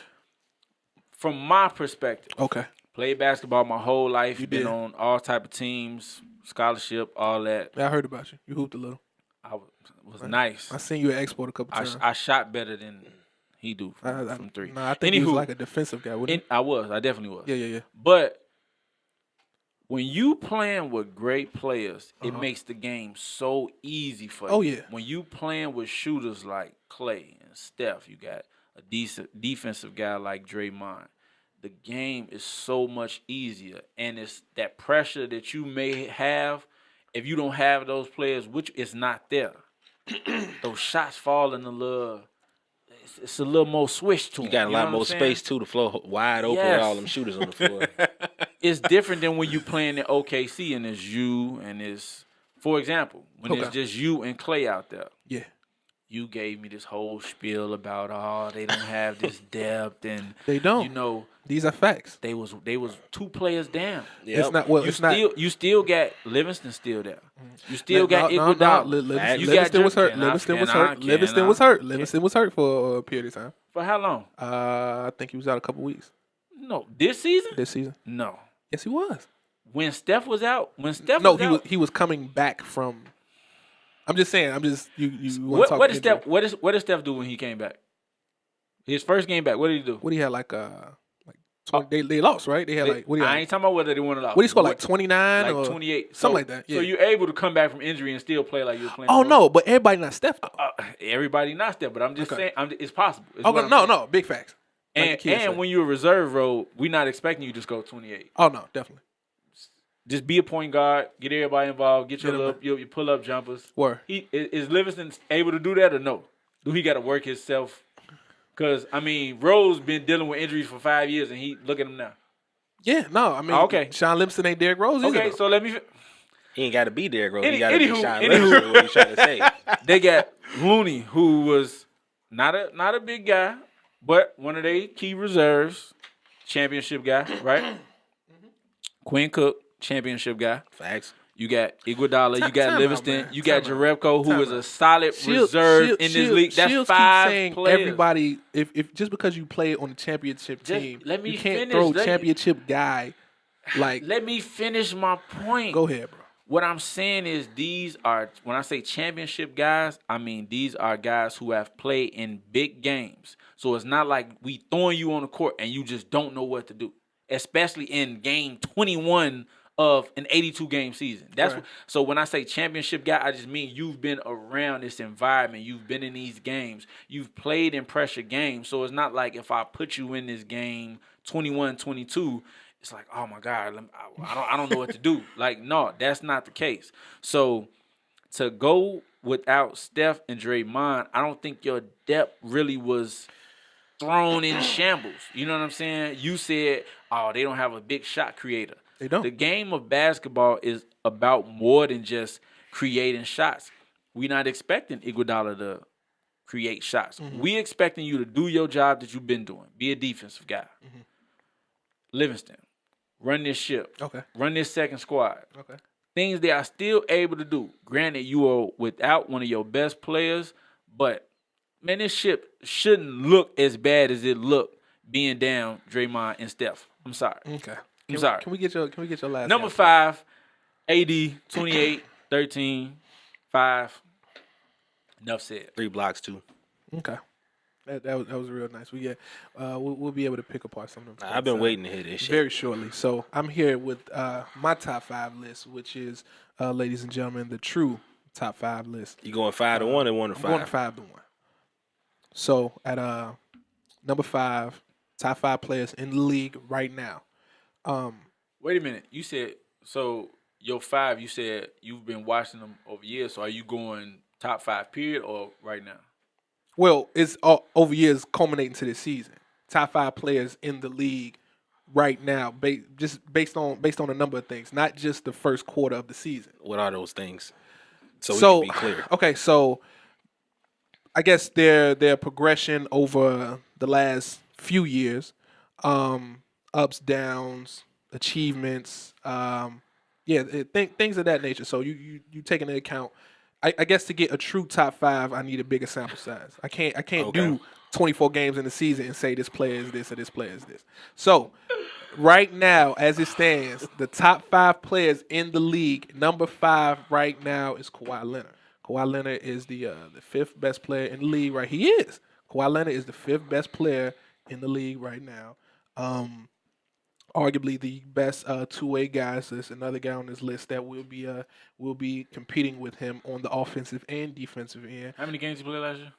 From my perspective, okay. Played basketball my whole life. You been did. on all type of teams, scholarship, all that. Yeah, I heard about you. You hooped a little. I was nice. I seen you at Expo a couple times. I shot better than he do from 3. I think he was like a defensive guy, wouldn't he? I definitely was. Yeah. But when you playing with great players, it makes the game so easy for you. Oh, yeah. When you playing with shooters like Clay and Steph, you got a decent defensive guy like Draymond, the game is so much easier, and it's that pressure that you may have if you don't have those players, which is not there. Those shots falling a little. It's a little more swish to them. You got a lot more space too. The floor wide open with all them shooters on the floor. It's different than when you playing in OKC and it's you and it's, for example, when it's just you and Clay out there. Yeah. You gave me this whole spiel about they don't have this depth and they don't. You know, these are facts. They was 2 players down. Yep. It's not well. You still got Livingston still there. You still got Iguodala. Livingston was hurt. Livingston was hurt for a period of time. For how long? I think he was out a couple weeks. No, this season. No. Yes, he was. When Steph was out. He was coming back from. I'm just saying. What did Steph do when he came back? His first game back. What did he do? What he had 20, they lost, right? They had I ain't talking about whether they won or not. What he scored 29 or 28, something like that. Yeah. So you're able to come back from injury and still play like you were playing. Oh no, but everybody not Steph though. Everybody not Steph, but I'm just saying it's possible. No, big facts. And when you're a reserve role, we're not expecting you to score 28. Oh no, definitely. Just be a point guard, get everybody involved, get your pull up jumpers. Word. Is Livingston able to do that or no? Do he got to work himself? Because Rose been dealing with injuries for 5 years, and look at him now. Yeah, no, okay. Sean Livingston ain't Derrick Rose either. Okay, so let me. He ain't got to be Derrick Rose. He got to be Sean Livingston. What he's trying to say. They got Looney, who was not a big guy, but one of their key reserves, championship guy, right? Quinn Cook, championship guy. Facts. You got Iguodala, you got Livingston, you got Jerebko, who is a solid reserve in this league. That's Shields 5 keep saying players. Everybody, if just because you play on the championship team, you can't finish. throw championship guy like. Let me finish my point. Go ahead, bro. What I'm saying is these are, when I say championship guys, I mean these are guys who have played in big games. So it's not like we throwing you on the court and you just don't know what to do, especially in game 21 of an 82-game season. That's right. So when I say championship guy, I just mean you've been around this environment. You've been in these games. You've played in pressure games. So it's not like if I put you in this game 21-22, it's like, oh, my God, I don't know what to do. Like, no, that's not the case. So to go without Steph and Draymond, I don't think your depth really was thrown in shambles. You know what I'm saying? You said, oh, they don't have a big shot creator. They don't. The game of basketball is about more than just creating shots. We're not expecting Iguodala to create shots. Mm-hmm. We expecting you to do your job that you've been doing. Be a defensive guy. Mm-hmm. Livingston, run this ship. Okay. Run this second squad. Okay. Things they are still able to do. Granted, you are without one of your best players, but, man, this ship shouldn't look as bad as it looked being down Draymond and Steph. I'm sorry. Okay. I'm sorry. Can we get your last number 5, AD, 28, 13, 5. Enough said. 3 blocks too. Okay. That was real nice. We'll be able to pick apart some of them. I've been waiting to hear this shit very shortly. So I'm here with my top 5 list, which is, ladies and gentlemen, the true top 5 list. You going 5 to 1 and 1 to 5? I'm going 5 to 1. So at number 5, top 5 players in the league right now. Wait a minute. You said, so your 5, you said you've been watching them over years. So are you going top 5 period or right now? Well, it's over years culminating to this season. Top 5 players in the league right now, just based on a number of things, not just the first quarter of the season. What are those things? So we can be clear. Okay, so I guess their progression over the last few years, ups, downs, achievements, things of that nature. So you take into account. I guess to get a true top 5, I need a bigger sample size. I can't do 24 games in the season and say this player is this or this player is this. So right now, as it stands, the top 5 players in the league, number 5 right now is Kawhi Leonard. Kawhi Leonard is the 5th best player in the league. Right, he is. Kawhi Leonard is the 5th best player in the league right now. Arguably the best two-way guy. So there's another guy on this list that will be competing with him on the offensive and defensive end. How many games did he play last year?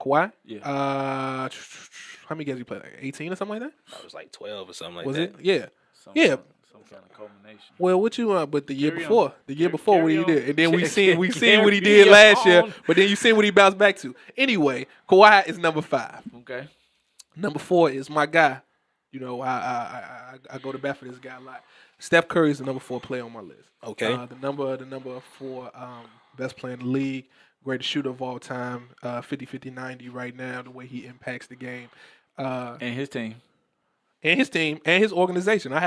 Kawhi? Yeah. How many games he played? Like 18 or something like that? I was like 12 or something like Was that. it? Yeah. Some Yeah. kind of culmination. Well, what you but the year Carry before, on. the year before, what Carry he on. did, and then we seen what he Carry did last year, on. but then you seen what he bounced back to. Anyway, Kawhi is number 5. Okay. Number 4 is my guy. You know, I go to bat for this guy a lot. Steph Curry is the number 4 player on my list. Okay. The number 4 best player in the league, greatest shooter of all time, 50-50-90 right now, the way he impacts the game. And his team. And his team and his organization. Me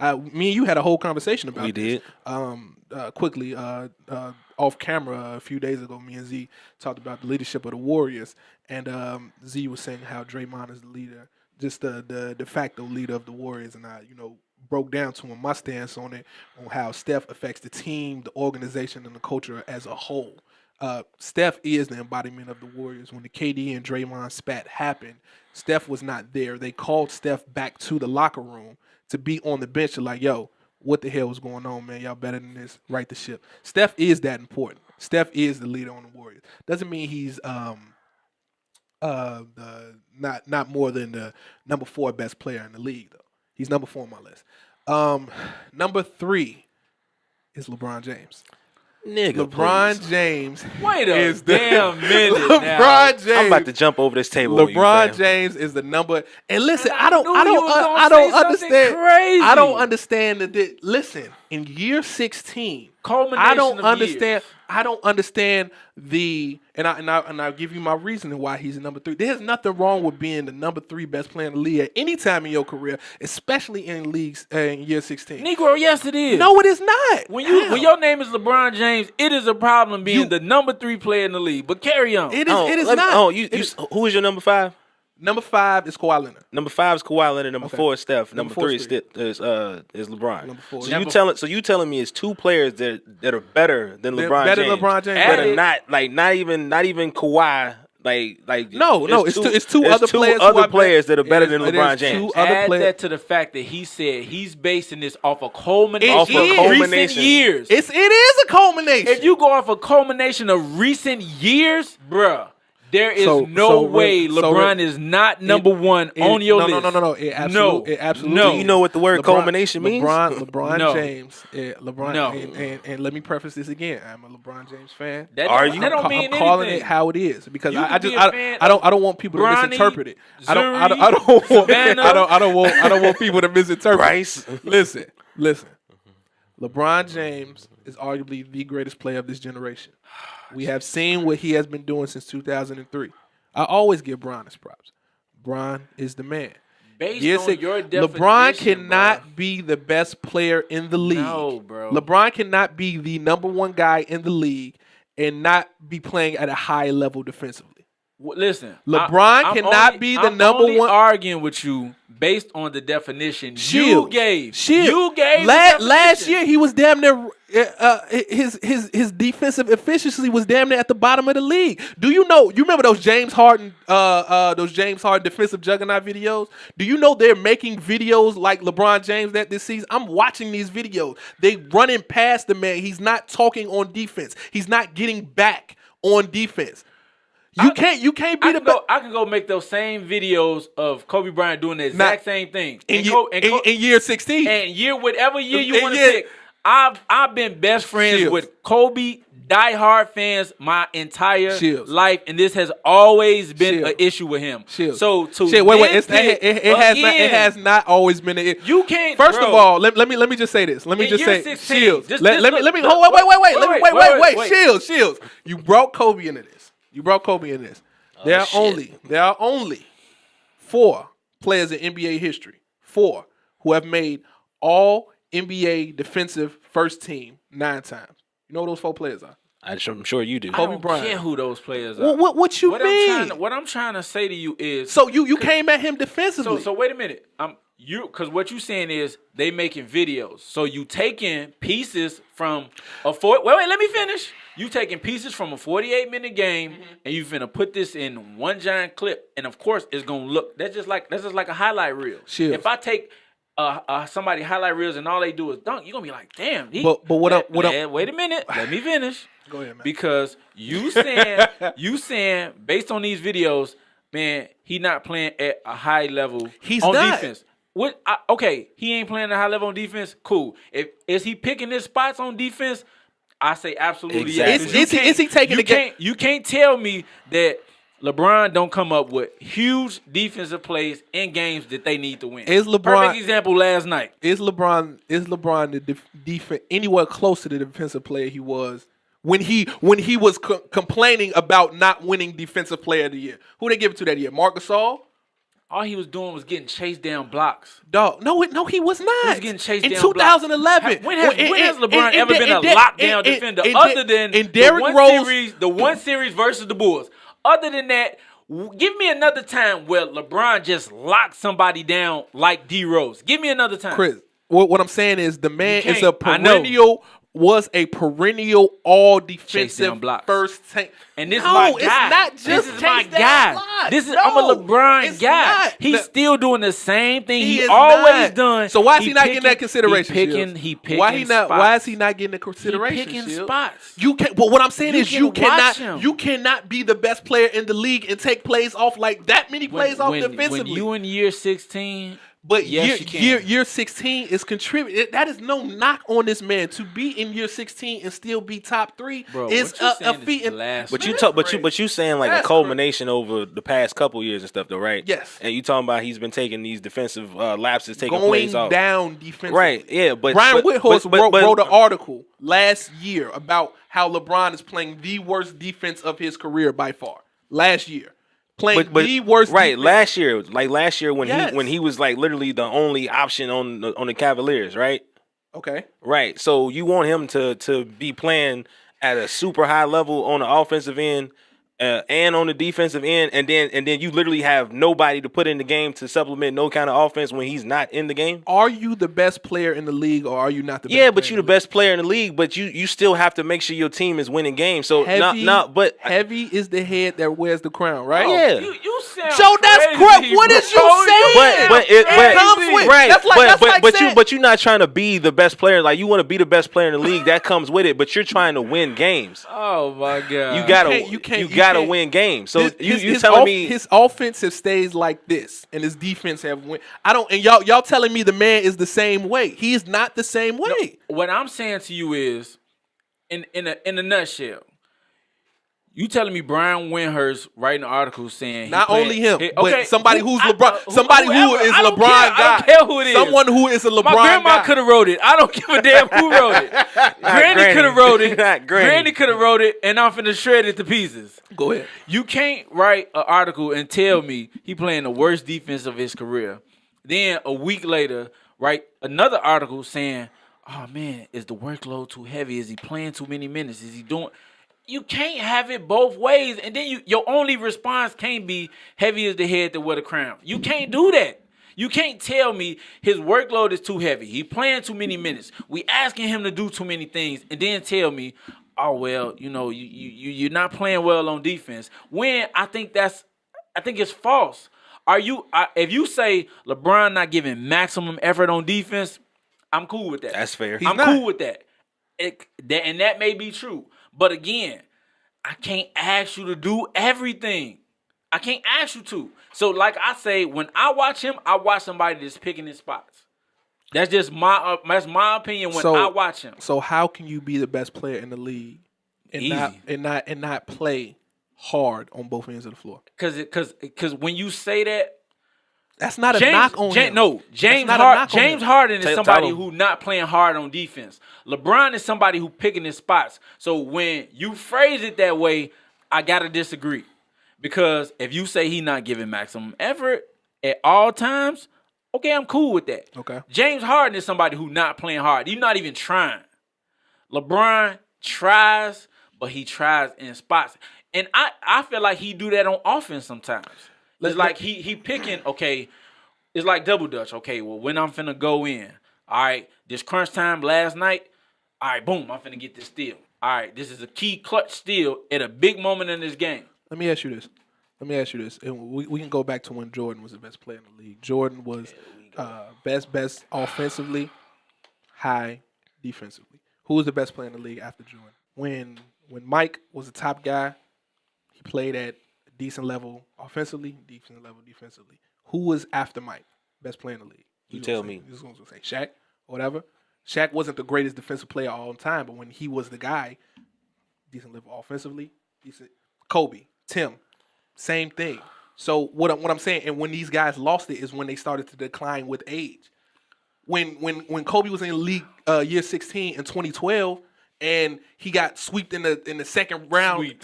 and you had a whole conversation about We this. did. Quickly, off camera a few days ago, me and Z talked about the leadership of the Warriors, and Z was saying how Draymond is the leader, just the de facto leader of the Warriors, and I, broke down to him my stance on it, on how Steph affects the team, the organization, and the culture as a whole. Steph is the embodiment of the Warriors. When the KD and Draymond spat happened, Steph was not there. They called Steph back to the locker room to be on the bench and like, yo, what the hell was going on, man? Y'all better than this. Right the ship. Steph is that important. Steph is the leader on the Warriors. Doesn't mean he's not more than the number 4 best player in the league, though. He's number 4 on my list. Number 3 is LeBron James. Nigga, LeBron please. James Wait a is the damn minute LeBron now. James. I'm about to jump over this table. with you, LeBron fam. James is the number. And listen, And I don't I knew you was gonna say something understand. crazy. I don't understand that. Listen, in year 16, Culmination I don't of understand. years. I don't understand and I'll give you my reasoning why he's number 3. There's nothing wrong with being the number 3 best player in the league at any time in your career, especially in leagues in year 16. Negro, yes it is. No, it is not. When How? your name is LeBron James, it is a problem being You- the number 3 player in the league. But carry on. It is. Oh, It is let me- not. Oh, It is- who is your number 5? Number 5 is Kawhi Leonard. Number 5 is Kawhi Leonard. Number Okay. 4 is Steph. Number Number four 3 is is LeBron. Number 4. So you telling me it's 2 players that are better than They're LeBron better James. than LeBron James. That Add are it. not even Kawhi. Like No, it's two there's other two players. who other are players that are better than there's LeBron two James. other Add players. that to the fact that he said he's basing this off a culmination Off of a recent culmination. years. It is a culmination. If you go off a culmination of recent years, bruh, there is So- no so way Rick- so LeBron Rick- is not number 1 on your no, list. No. It absolutely. No. Do you know what the word culmination means? LeBron No. James. LeBron. No. And let me preface this again. I'm a LeBron James fan. That Are don't- you? That don't mean I'm calling anything. it how it is because You I can just be a fan I don't want people to Bronny, misinterpret it. I don't Zuri, want Savannah. I don't want people to misinterpret. Bryce. Listen. LeBron James is arguably the greatest player of this generation. We have seen what he has been doing since 2003. I always give Bron his props. Bron is the man. Based Yes, on your definition, LeBron cannot bruh. be the best player in the league. No, bro. LeBron cannot be the number 1 guy in the league and not be playing at a high level defensively. Listen, LeBron I'm cannot only- be the I'm number only one- arguing with you based on the definition you Shields. gave. Shields. You gave the last definition. year he was damn near his defensive efficiency was damn near at the bottom of the league. Do you know? You remember those James Harden defensive juggernaut videos? Do you know they're making videos like LeBron James that this season? I'm watching these videos. They running past the man. He's not talking on defense. He's not getting back on defense. You can't be the best. I can go make those same videos of Kobe Bryant doing the exact same thing In year 16. and whatever year you In want to year- pick. I've been best friends Shields. with Kobe diehard fans my entire Shields. life, and this has always been Shields. an issue with him. Shields. So to Wait. nitpick It has not always been an issue. You can't. First bro. of all, let me just say this. Let me In just year say 16, Shields. just Let me look- hold wait. wait. Shields. You brought Kobe into this. There are only 4 players in NBA history, 4 who have made all NBA defensive first team 9 times. You know who those 4 players are? I'm sure you do. I Kobe don't Bryant. care who those players are. What you mean? What I'm trying to say to you is So you came at him defensively. So wait a minute. Because what you saying is they making videos. So you taking pieces from a wait, let me finish. You taking pieces from a 48-minute game and you finna put this in one giant clip, and of course it's gonna look that's just like a highlight reel. Shields. If I take somebody highlight reels and all they do is dunk, you're gonna be like, damn. But what up? Wait a minute. Let me finish. Go ahead, man. Because you saying based on these videos, man, he not playing at a high level He's on not. defense. Okay, he ain't playing at a high level on defense. Cool. Is he picking his spots on defense? I say absolutely Exactly. yes. Is he taking the game? You can't tell me that LeBron don't come up with huge defensive plays in games that they need to win. Is LeBron Perfect example last night? Is LeBron the defense anywhere close to the defensive player he was when he was complaining about not winning Defensive Player of the Year? Who they give it to that year? Marc Gasol? All he was doing was getting chased down blocks. Dog, no, he was not. He was getting chased in down 2011. When has LeBron ever been a lockdown defender other than the one series versus the Bulls? Other than that, give me another time where LeBron just locked somebody down like D Rose. Give me another time. Chris, what I'm saying is the man is a perennial all defensive first tank. And this is my guy. It's not just this is my guy. I'm a LeBron guy. Not. He's still doing the same thing he is always not. done. So why is he not getting that consideration? He picking why is he not getting the He consideration? picking Shield? spots. You can. But what I'm saying is you watch him. cannot be the best player in the league and take plays off like that many plays off defensively. When you in year 16. But yes, year 16 is contributing. That is no knock on this man to be in year 16 and still be top 3. Bro, is a feat. But you saying like That's a culmination over the past couple years and stuff though, right? Yes. And you talking about he's been taking these defensive lapses, taking going plays off. down defensively. Right. Yeah. But Brian Whithorse wrote an an article last year about how LeBron is playing the worst defense of his career by far. Last year. Playing the worst defense. Last year when he was like literally the only option on the Cavaliers, right? Okay. Right. So you want him to be playing at a super high level on the offensive end and on the defensive end, and then you literally have nobody to put in the game to supplement no kind of offense when he's not in the game. Are you the best player in the league, or are you not the best? Yeah, but you're the best player in the league, but you still have to make sure your team is winning games. So Heavy is the head that wears the crown, right? Yeah. You sound so that's crazy, correct. What bro. is you saying? But you're not trying to be the best player. Like you want to be the best player in the league. That comes with it. But you're trying to win games. Oh my god! You gotta win games. So you telling me his offense stays like this, and his defense have win. And y'all telling me the man is the same way? He is not the same way. No, what I'm saying to you is, in a nutshell. You telling me Brian Windhorst writing an article saying not only him, but somebody who's LeBron, somebody who is LeBron guy. I don't care who it is. Someone who is a LeBron guy. My grandma could have wrote it. I don't give a damn who wrote it. Granny could have wrote it. Granny could have wrote it, and I'm finna shred it to pieces. Go ahead. You can't write an article and tell me he playing the worst defense of his career. Then a week later, write another article saying, "Oh man, is the workload too heavy? Is he playing too many minutes? Is he doing?" You can't have it both ways, and then your only response can't be heavy as the head that wear the crown. You can't do that. You can't tell me his workload is too heavy. He playing too many minutes. We asking him to do too many things, and then tell me, oh well, you're not playing well on defense. When I think it's false. If you say LeBron not giving maximum effort on defense, I'm cool with that. That's fair. I'm cool with that. And that may be true. But again, I can't ask you to do everything. I can't ask you to. So like I say, when I watch him, I watch somebody that's picking his spots. That's just my opinion when I watch him. So how can you be the best player in the league and not play hard on both ends of the floor? Because when you say that, that's not a knock on him. No, James Harden is somebody who not playing hard on defense. LeBron is somebody who picking his spots. So when you phrase it that way, I gotta disagree. Because if you say he not giving maximum effort at all times, okay, I'm cool with that. Okay. James Harden is somebody who not playing hard. He's not even trying. LeBron tries, but he tries in spots. And I feel like he do that on offense sometimes. It's like he picking, okay, it's like double dutch. Okay, well, when I'm finna go in, all right, this crunch time last night, all right, boom, I'm finna get this steal. All right, this is a key clutch steal at a big moment in this game. Let me ask you this. And we can go back to when Jordan was the best player in the league. Jordan was best offensively, high defensively. Who was the best player in the league after Jordan? When When Mike was the top guy, he played at a decent level offensively, decent level defensively. Who was after Mike? Best player in the league. You tell me. This is going to say Shaq or whatever. Shaq wasn't the greatest defensive player all the time, but when he was the guy, decent level offensively, decent. Kobe, Tim, same thing. So what I'm saying, and when these guys lost it is when they started to decline with age. When Kobe was in the league year 16 in 2012, and he got swept in the second round,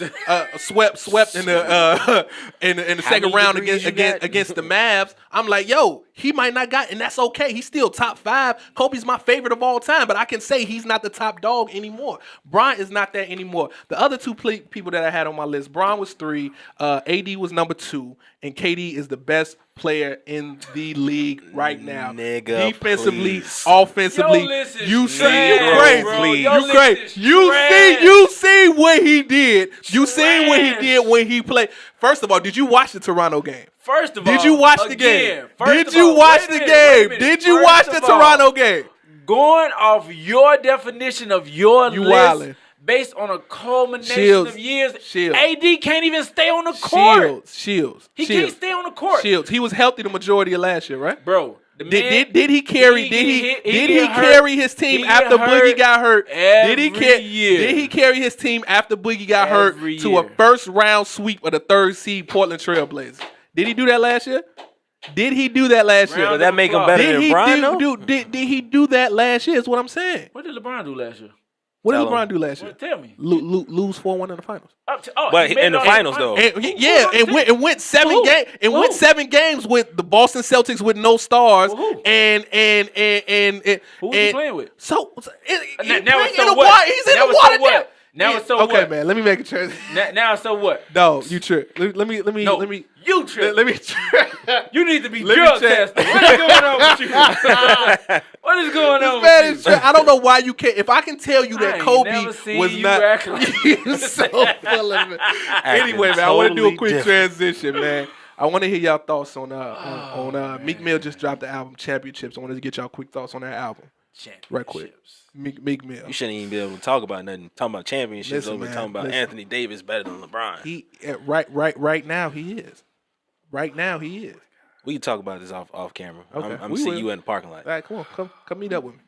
swept in the second round against the Mavs. I'm like, yo, he might not got, and that's okay. He's still top 5. Kobe's my favorite of all time, but I can say he's not the top dog anymore. Bron is not that anymore. The other two people that I had on my list, Bron was 3, AD was number 2, and KD is the best player in the league right now. Nigga, defensively, please. offensively. You see, you crazy. You crazy. You see what he did. You seen what he did when he played. First of all, did you watch the Toronto game? First of all, did you watch the game? Did you watch the game? Did you watch the Toronto game? Going off your definition of your You list, wildin'. based on a culmination of years, AD can't even stay on the court. Shields. He can't stay on the court. Shields. He was healthy the majority of last year, right? Bro, the man, did he carry? Did he carry his team after Boogie got hurt? Did he carry his team after Boogie got hurt to a first round sweep of the 3rd seed Portland Trailblazers? Did he do that last year? Did he do that last year? Does that make him better than Bron? Did he do that last year? Is what I'm saying. What did LeBron do last year? What did LeBron do last year? Tell me. Lose 4-1 in the finals. But in the finals though. And went 7 games. And went 7 games with the Boston Celtics with no stars. And who was he playing with? So He's in the water. Now it's so what? Okay, man. Let me make a transition. Now so what? No, you trip. Let me. You trip. Let me. You need to be drug tested. What is going on with you? What is going on with you? I don't know why you can't. If I can tell you that Kobe was not, you so full of it. Anyway, man, I want to do a quick transition, man. I want to hear y'all thoughts on Meek Mill just dropped the album Championships. I wanted to get y'all quick thoughts on that album, right quick. Meek Mill. You shouldn't even be able to talk about nothing. Talking about championships over talking about Anthony Davis better than LeBron. He right now he is. Right now he is. We can talk about this off camera. Okay. I'm seeing you in the parking lot. All right, come meet up with me.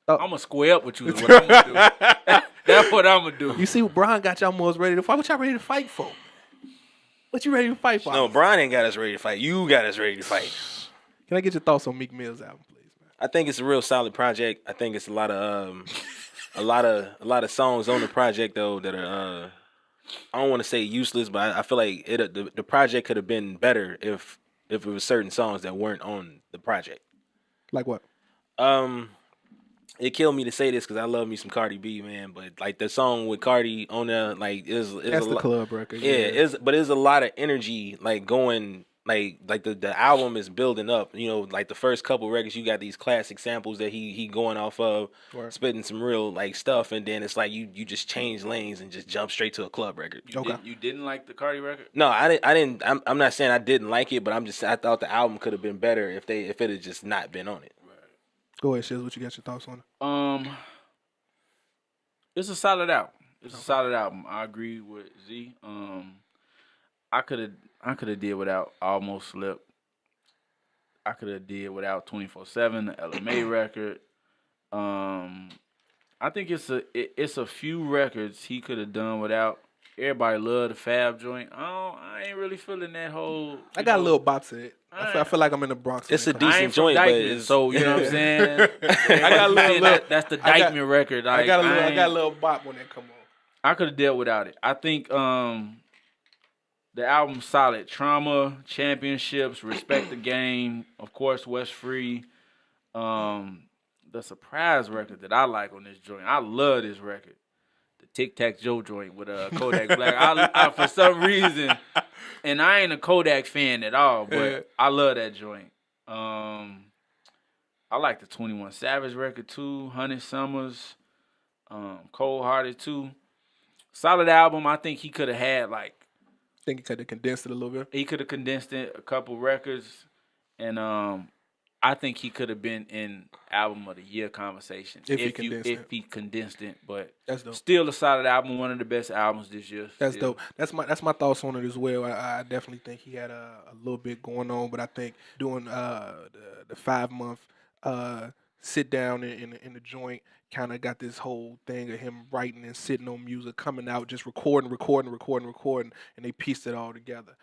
I'm gonna square up with you. Is what I'm gonna do. That's what I'm gonna do. You see, Brian got y'all more ready to fight. What y'all ready to fight for? What you ready to fight for? No, Brian ain't got us ready to fight. You got us ready to fight. Can I get your thoughts on Meek Mill's album, please? I think it's a real solid project. I think it's a lot of songs on the project though that are I don't want to say useless, but I feel like the project could have been better if it was certain songs that weren't on the project. Like what? It killed me to say this because I love me some Cardi B, man. But like the song with Cardi on there, like is that's the club record. Yeah, but there's a lot of energy like going. Like the album is building up, you know, like the first couple records, you got these classic samples that he going off of, spitting some real like stuff, and then it's like you just change lanes and just jump straight to a club record. You didn't like the Cardi record? No, I didn't. I'm not saying I didn't like it, but I thought the album could have been better if it had just not been on it. Right. Go ahead, Shiz. What you got your thoughts on it? It's a solid album. It's a solid album. I agree with Z. I could have did without Almost Slipped. I could have did without 24/7, the LMA record. I think it's a few records he could have done without. Everybody love the Fab joint. I ain't really feeling that whole. I got a little bop to it. I feel like I'm in the Bronx. It's a decent joint, but it's, so you know what I'm saying. I got a little. That's the Dykeman record. Like, I got a little bop when that come on. I could have dealt without it. I think the album's solid. Trauma, Championships, Respect the Game, of course, West Free. The surprise record that I like on this joint. I love this record. The Tic Tac Joe joint with Kodak Black. I for some reason, and I ain't a Kodak fan at all, but I love that joint. I like the 21 Savage record too. Honey Summers, Cold Hearted too. Solid album. I think he could have had like. Think he could have condensed it a little bit. He could have condensed it, a couple records, and I think he could have been in album of the year conversation If he condensed it. But That's dope. still a solid album, one of the best albums this year. That's still. dope. That's my thoughts on it as well. I definitely think he had a little bit going on, but I think doing the 5 month sit down in the joint kind of got this whole thing of him writing and sitting on music, coming out, just recording, and they pieced it all together.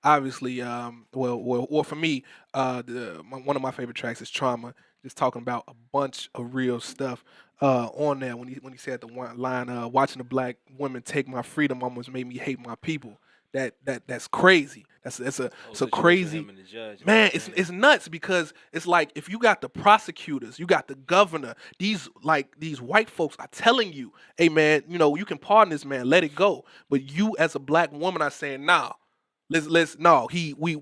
Obviously, well, for me, one of my favorite tracks is Trauma. Just talking about a bunch of real stuff on there when he said the one line, watching the black women take my freedom almost made me hate my people. That's crazy. That's a crazy man. It's nuts because it's like if you got the prosecutors, you got the governor, these white folks are telling you, hey man, you can pardon this man, let it go. But you as a black woman are saying, nah, let's no, we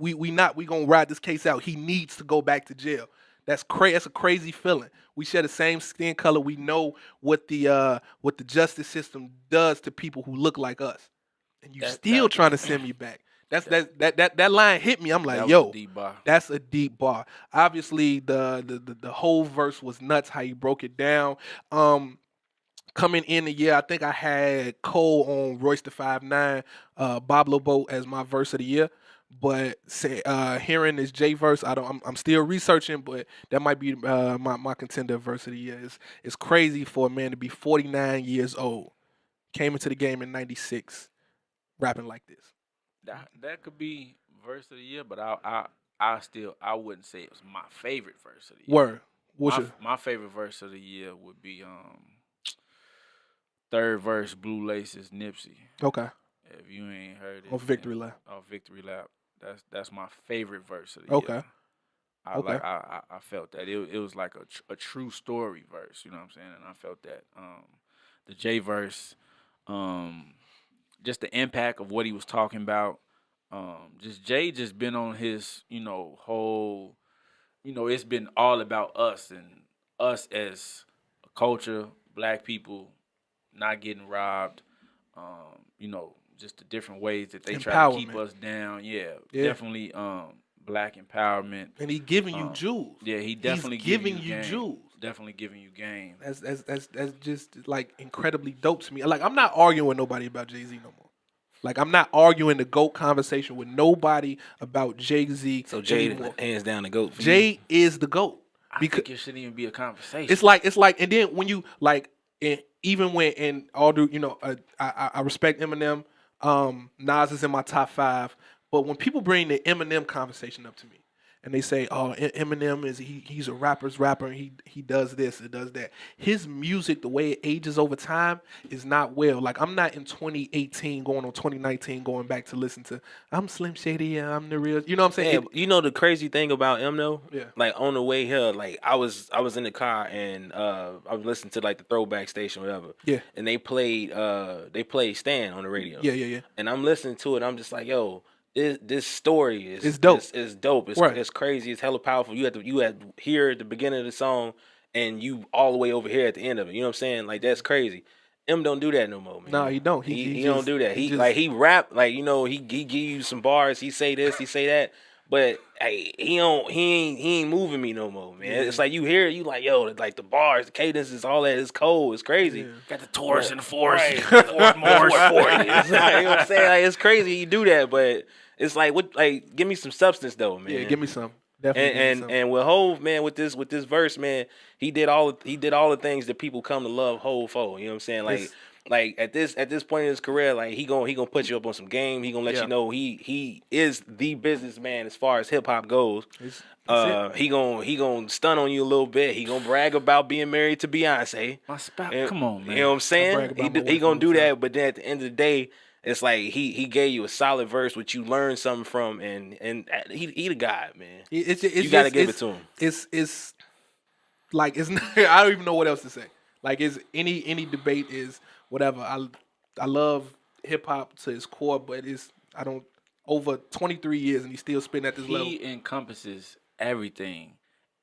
gonna ride this case out. He needs to go back to jail. That's crazy. That's a crazy feeling. We share the same skin color. We know what the justice system does to people who look like us, and you still trying to send me back. That line hit me. I'm like, yo, that's a deep bar. Obviously, the whole verse was nuts. How he broke it down. Coming in the year, I think I had Cole on Royce the 5'9", Bob Lobo as my verse of the year. But hearing this J verse, I'm still researching, but that might be my contender verse of the year. It's crazy for a man to be 49 years old, came into the game in '96, rapping like this. That could be verse of the year, but I wouldn't say it was my favorite verse of the year. Word. My favorite verse of the year would be third verse, Blue Laces, Nipsey. Okay. If you ain't heard it, On Victory Lap. Victory Lap. That's my favorite verse of the year. Okay. I felt that it was like a true story verse. You know what I'm saying? And I felt that the J verse, just the impact of what he was talking about. Just Jay just been on his whole. It's been all about us and us as a culture, black people, not getting robbed. Just the different ways that they try to keep us down. Yeah. Definitely black empowerment. And he giving you jewels. Yeah, he definitely giving you jewels. Definitely giving you game. That's just like incredibly dope to me. Like I'm not arguing with nobody about Jay-Z no more. Like I'm not arguing the GOAT conversation with nobody about Jay-Z. So Jay hands down the GOAT. Jay is the GOAT. I think it shouldn't even be a conversation. It's like, and then when you like, even when and all do I respect Eminem. Nas is in my top 5, but when people bring the Eminem conversation up to me and they say, "Oh, Eminem he's a rapper's rapper and he does this and does that," his music, the way it ages over time, is not well. Like I'm not in 2018 going on 2019 going back to listen to I'm Slim Shady and I'm the real. You know what I'm saying? Yeah, the crazy thing about him though. Yeah. Like on the way here, like I was in the car and I was listening to like the throwback station, whatever. Yeah. And they played Stan on the radio. Yeah. And I'm listening to it. I'm just like, yo. This story is dope. It's dope. It's crazy. It's hella powerful. You had here at the beginning of the song, and you all the way over here at the end of it. You know what I'm saying? Like that's crazy. M don't do that no more, man. No, he don't. He don't do that. He rap he give you some bars. He say this, he say that, but hey, he ain't moving me no more, man. Yeah. It's like you hear it, you like yo, like the bars, the cadences, all that is cold. It's crazy. Yeah. Got the Taurus and the Force. Right. Fourth Morse for you. You know what I'm saying? Like, it's crazy you do that, but. It's like what? Like, give me some substance though, man. Yeah, give me some. Definitely. And with Hov, man, with this verse, man, he did all the things that people come to love Hov for. You know what I'm saying? Like at this point in his career, like he gonna put you up on some game. He gonna let you know he is the businessman as far as hip hop goes. He gonna stun on you a little bit. He gonna brag about being married to Beyonce. Come on, man. You know what I'm saying? He gonna do that, but then at the end of the day. It's like he gave you a solid verse, which you learned something from, and he the guy, man. You gotta give it to him. It's like it's. I don't even know what else to say. Like it's any debate is whatever. I love hip hop to its core, but I don't over 23 years and he's still spitting at this level. He encompasses everything,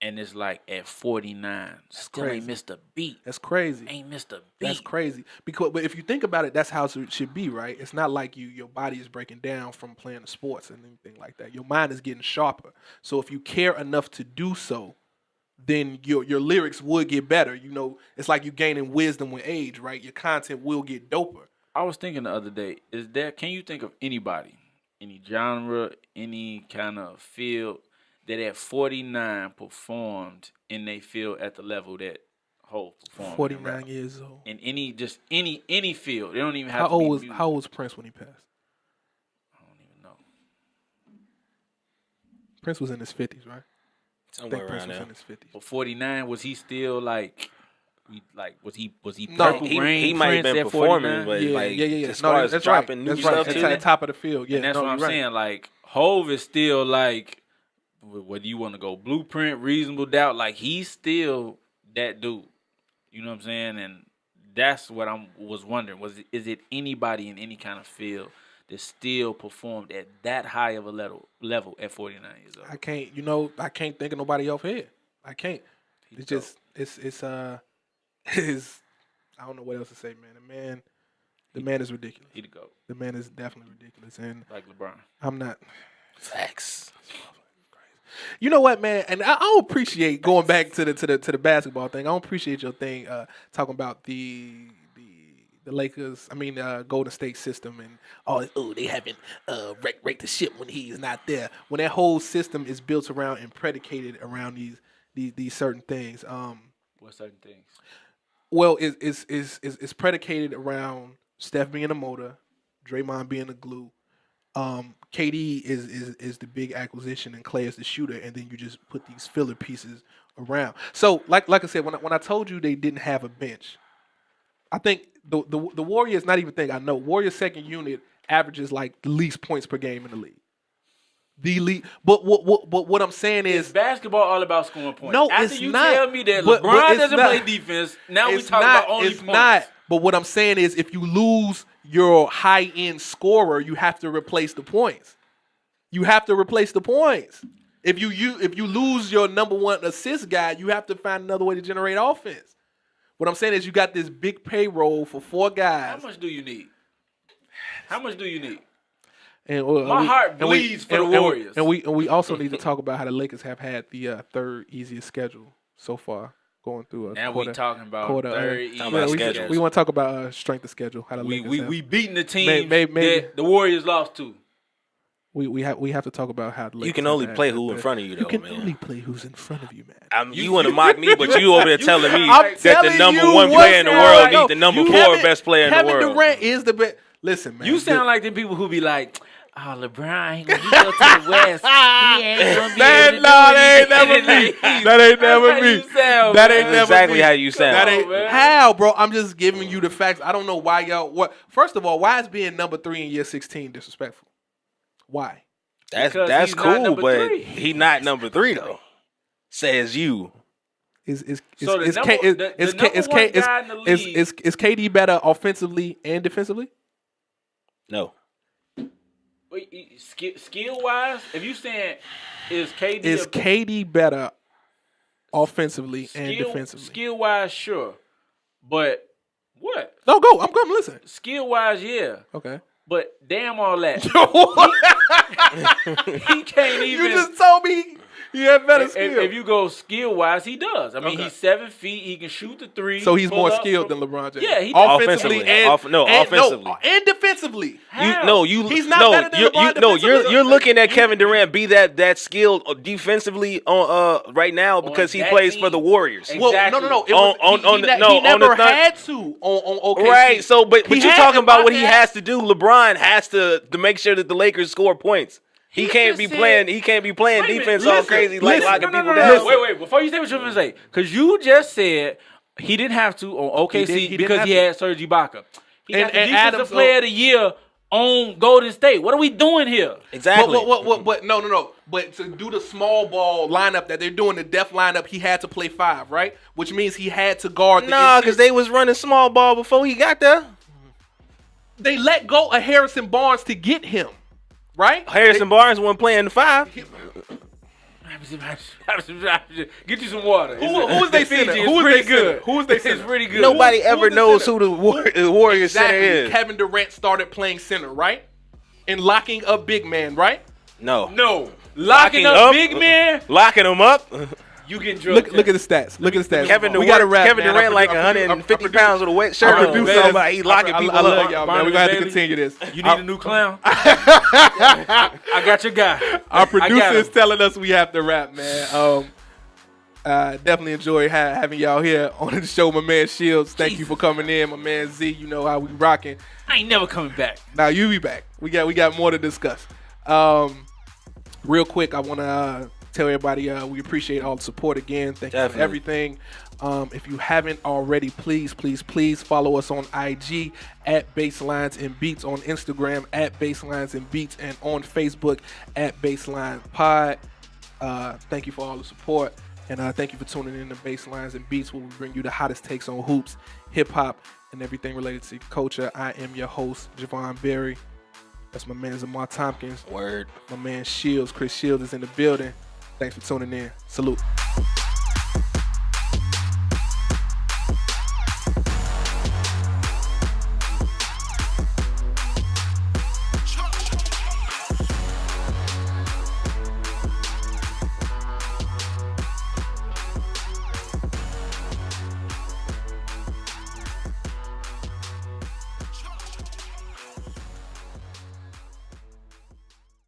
And it's like at 49, still crazy. ain't missed a beat. That's crazy. Ain't missed a beat. That's crazy. But if you think about it, that's how it should be, right? It's not like your body is breaking down from playing the sports and anything like that. Your mind is getting sharper. So if you care enough to do so, then your lyrics would get better. You know, it's like you gaining wisdom with age, right? Your content will get doper. I was thinking the other day, can you think of anybody, any genre, any kind of field that at 49 performed in they field at the level that Hov performed? 49 years old. In any field. They don't even have How to old be was music. How old was Prince when he passed? I don't even know. Prince was in his 50s, right? I Somewhere think Prince around was there. in his 50s. But 49, was he still like was he No, Purple he Rain might have Prince been at performing, 49? but like as No, far as that's right. dropping new That's right. stuff It's too. at the top of the field. Yeah, And that's no, what I'm you're right. saying. Like Hov is still like, whether you want to go Blueprint, Reasonable Doubt, like he's still that dude. You know what I'm saying? And that's what I was wondering. Is it anybody in any kind of field that still performed at that high of a level at 49 years old? I can't think of nobody else here. I can't. It's just it's I don't know what else to say, man. The man is ridiculous. He the GOAT. The man is definitely ridiculous, and Like LeBron. I'm not. Facts. You know what, man? And I don't appreciate going back to the basketball thing. I don't appreciate your thing talking about the Lakers. I mean, Golden State system and they haven't wrecked the ship when he's not there. When that whole system is built around and predicated around these certain things. What certain things? Well, it's predicated around Steph being a motor, Draymond being the glue. KD is the big acquisition and Clay is the shooter, and then you just put these filler pieces around. So, like I said, when I told you they didn't have a bench, I think the Warriors, not even think I know, Warriors second unit averages like the least points per game in the league. The league, but what I'm saying is basketball all about scoring points. No, After it's you not. tell me that But LeBron it's doesn't not. play defense, now we it's talking not. about only It's points. not. But what I'm saying is, if you lose your high end scorer, you have to replace the points. You have to replace the points. If you lose your number one assist guy, you have to find another way to generate offense. What I'm saying is, you got this big payroll for 4 guys. How much do you need? How much do you need? And My heart bleeds for the Warriors. And we also need to talk about how the Lakers have had the third easiest schedule so far, going through a Now quarter. we talking about quarter, third easy Talking about we schedules. want to talk about strength of schedule. How the Lakers have. we beating the team Maybe. that the Warriors lost to. We have to talk about how the Lakers You can have only had play the who in best- front of you, though, You can man. only play who's in front of you, man. You want to mock me, but you over there telling me I'm that the telling number you one what's player in the now, world like, beat the number you 4 Kevin- best player in the Kevin world. Durant is the best. Listen, man. You sound like them people who be like, "Oh, LeBron, when he go to the West, he ain't gonna be able to do that ain't never anything." me. That ain't never That's how me. you sound, That man. ain't never Exactly me. how you sound. That ain't man. how, bro. I'm just giving you the facts. I don't know why y'all. What? First of all, why is being number 3 in year 16 disrespectful? Why? Because That's he's not cool, number but 3. he not number 3 though. Says you. So the number one guy in the league- is KD better offensively and defensively? No. Wait, skill wise, if you saying is KD Is KD better offensively and skill, defensively? skill wise, sure, but what No, go. I'm coming. Listen. skill wise, yeah, Okay. but damn all that, he can't even. You just told me he had better skill. If you go skill wise, he does. I mean, Okay. he's 7 feet. He can shoot the 3. So he's pull more up skilled from- than LeBron James. Yeah, he offensively Offensively. and Offensively. and defensively. How? He's not better than LeBron defensively. You're looking at Kevin Durant be that skilled defensively on right now because he that plays team. for the Warriors. Exactly. Well, no. It was, he on never the third- had to on OKC. Right, so but He you're had talking to, about my what he bad. has to do. LeBron has to make sure that the Lakers score points. He can't be just playing. said- He can't be playing Wait a minute, defense all listen, crazy like listen. locking No, people no, down. no. Wait. Before you say what you're going to say, because you just said he didn't have to on OKC He didn't because have he to. had Serge Ibaka. He got the And defensive Adams- player of the year on Golden State. What are we doing here? Exactly. But no. But to do the small ball lineup that they're doing, the depth lineup, he had to play 5, right? Which means he had to guard. Nah, because they was running small ball before he got there. they let go of Harrison Barnes to get him, right? Harrison Barnes wasn't playing the 5. Get you some water. Who's they center? Who's they center? Who's they It's center? pretty good. Nobody ever the knows center? who the Warriors center Exactly. is. Kevin Durant started playing center, right? And locking up big man, right? No. No. Locking up big man, Locking them up. you getting drugged. Look at the stats. Look at the stats. Kevin we got to Durant, wrap. Kevin man. Durant like I 150 produce- pounds with a wet shirt I on. produce So this. like, he locking people I love up. y'all, man. We got to continue this. You need a new clown? I got your guy. Our got producer is him. telling us we have to wrap, man. Definitely enjoy having y'all here on the show, my man Shields. Thank you for coming in, my man Z. You know how we rocking. I ain't never coming back. Now you be back. We got more to discuss. Real quick, I want to tell everybody we appreciate all the support again. Thank you for everything. If you haven't already, please follow us on IG at Baselines and Beats, on Instagram at Baselines and Beats, and on Facebook at Baseline Pod. Thank you for all the support, and thank you for tuning in to Baselines and Beats, where we bring you the hottest takes on hoops, hip hop, and everything related to culture. I am your host, Javon Berry. That's my man Zamar Tompkins. Word. My man Shields, Chris Shields is in the building. Thanks for tuning in. Salute.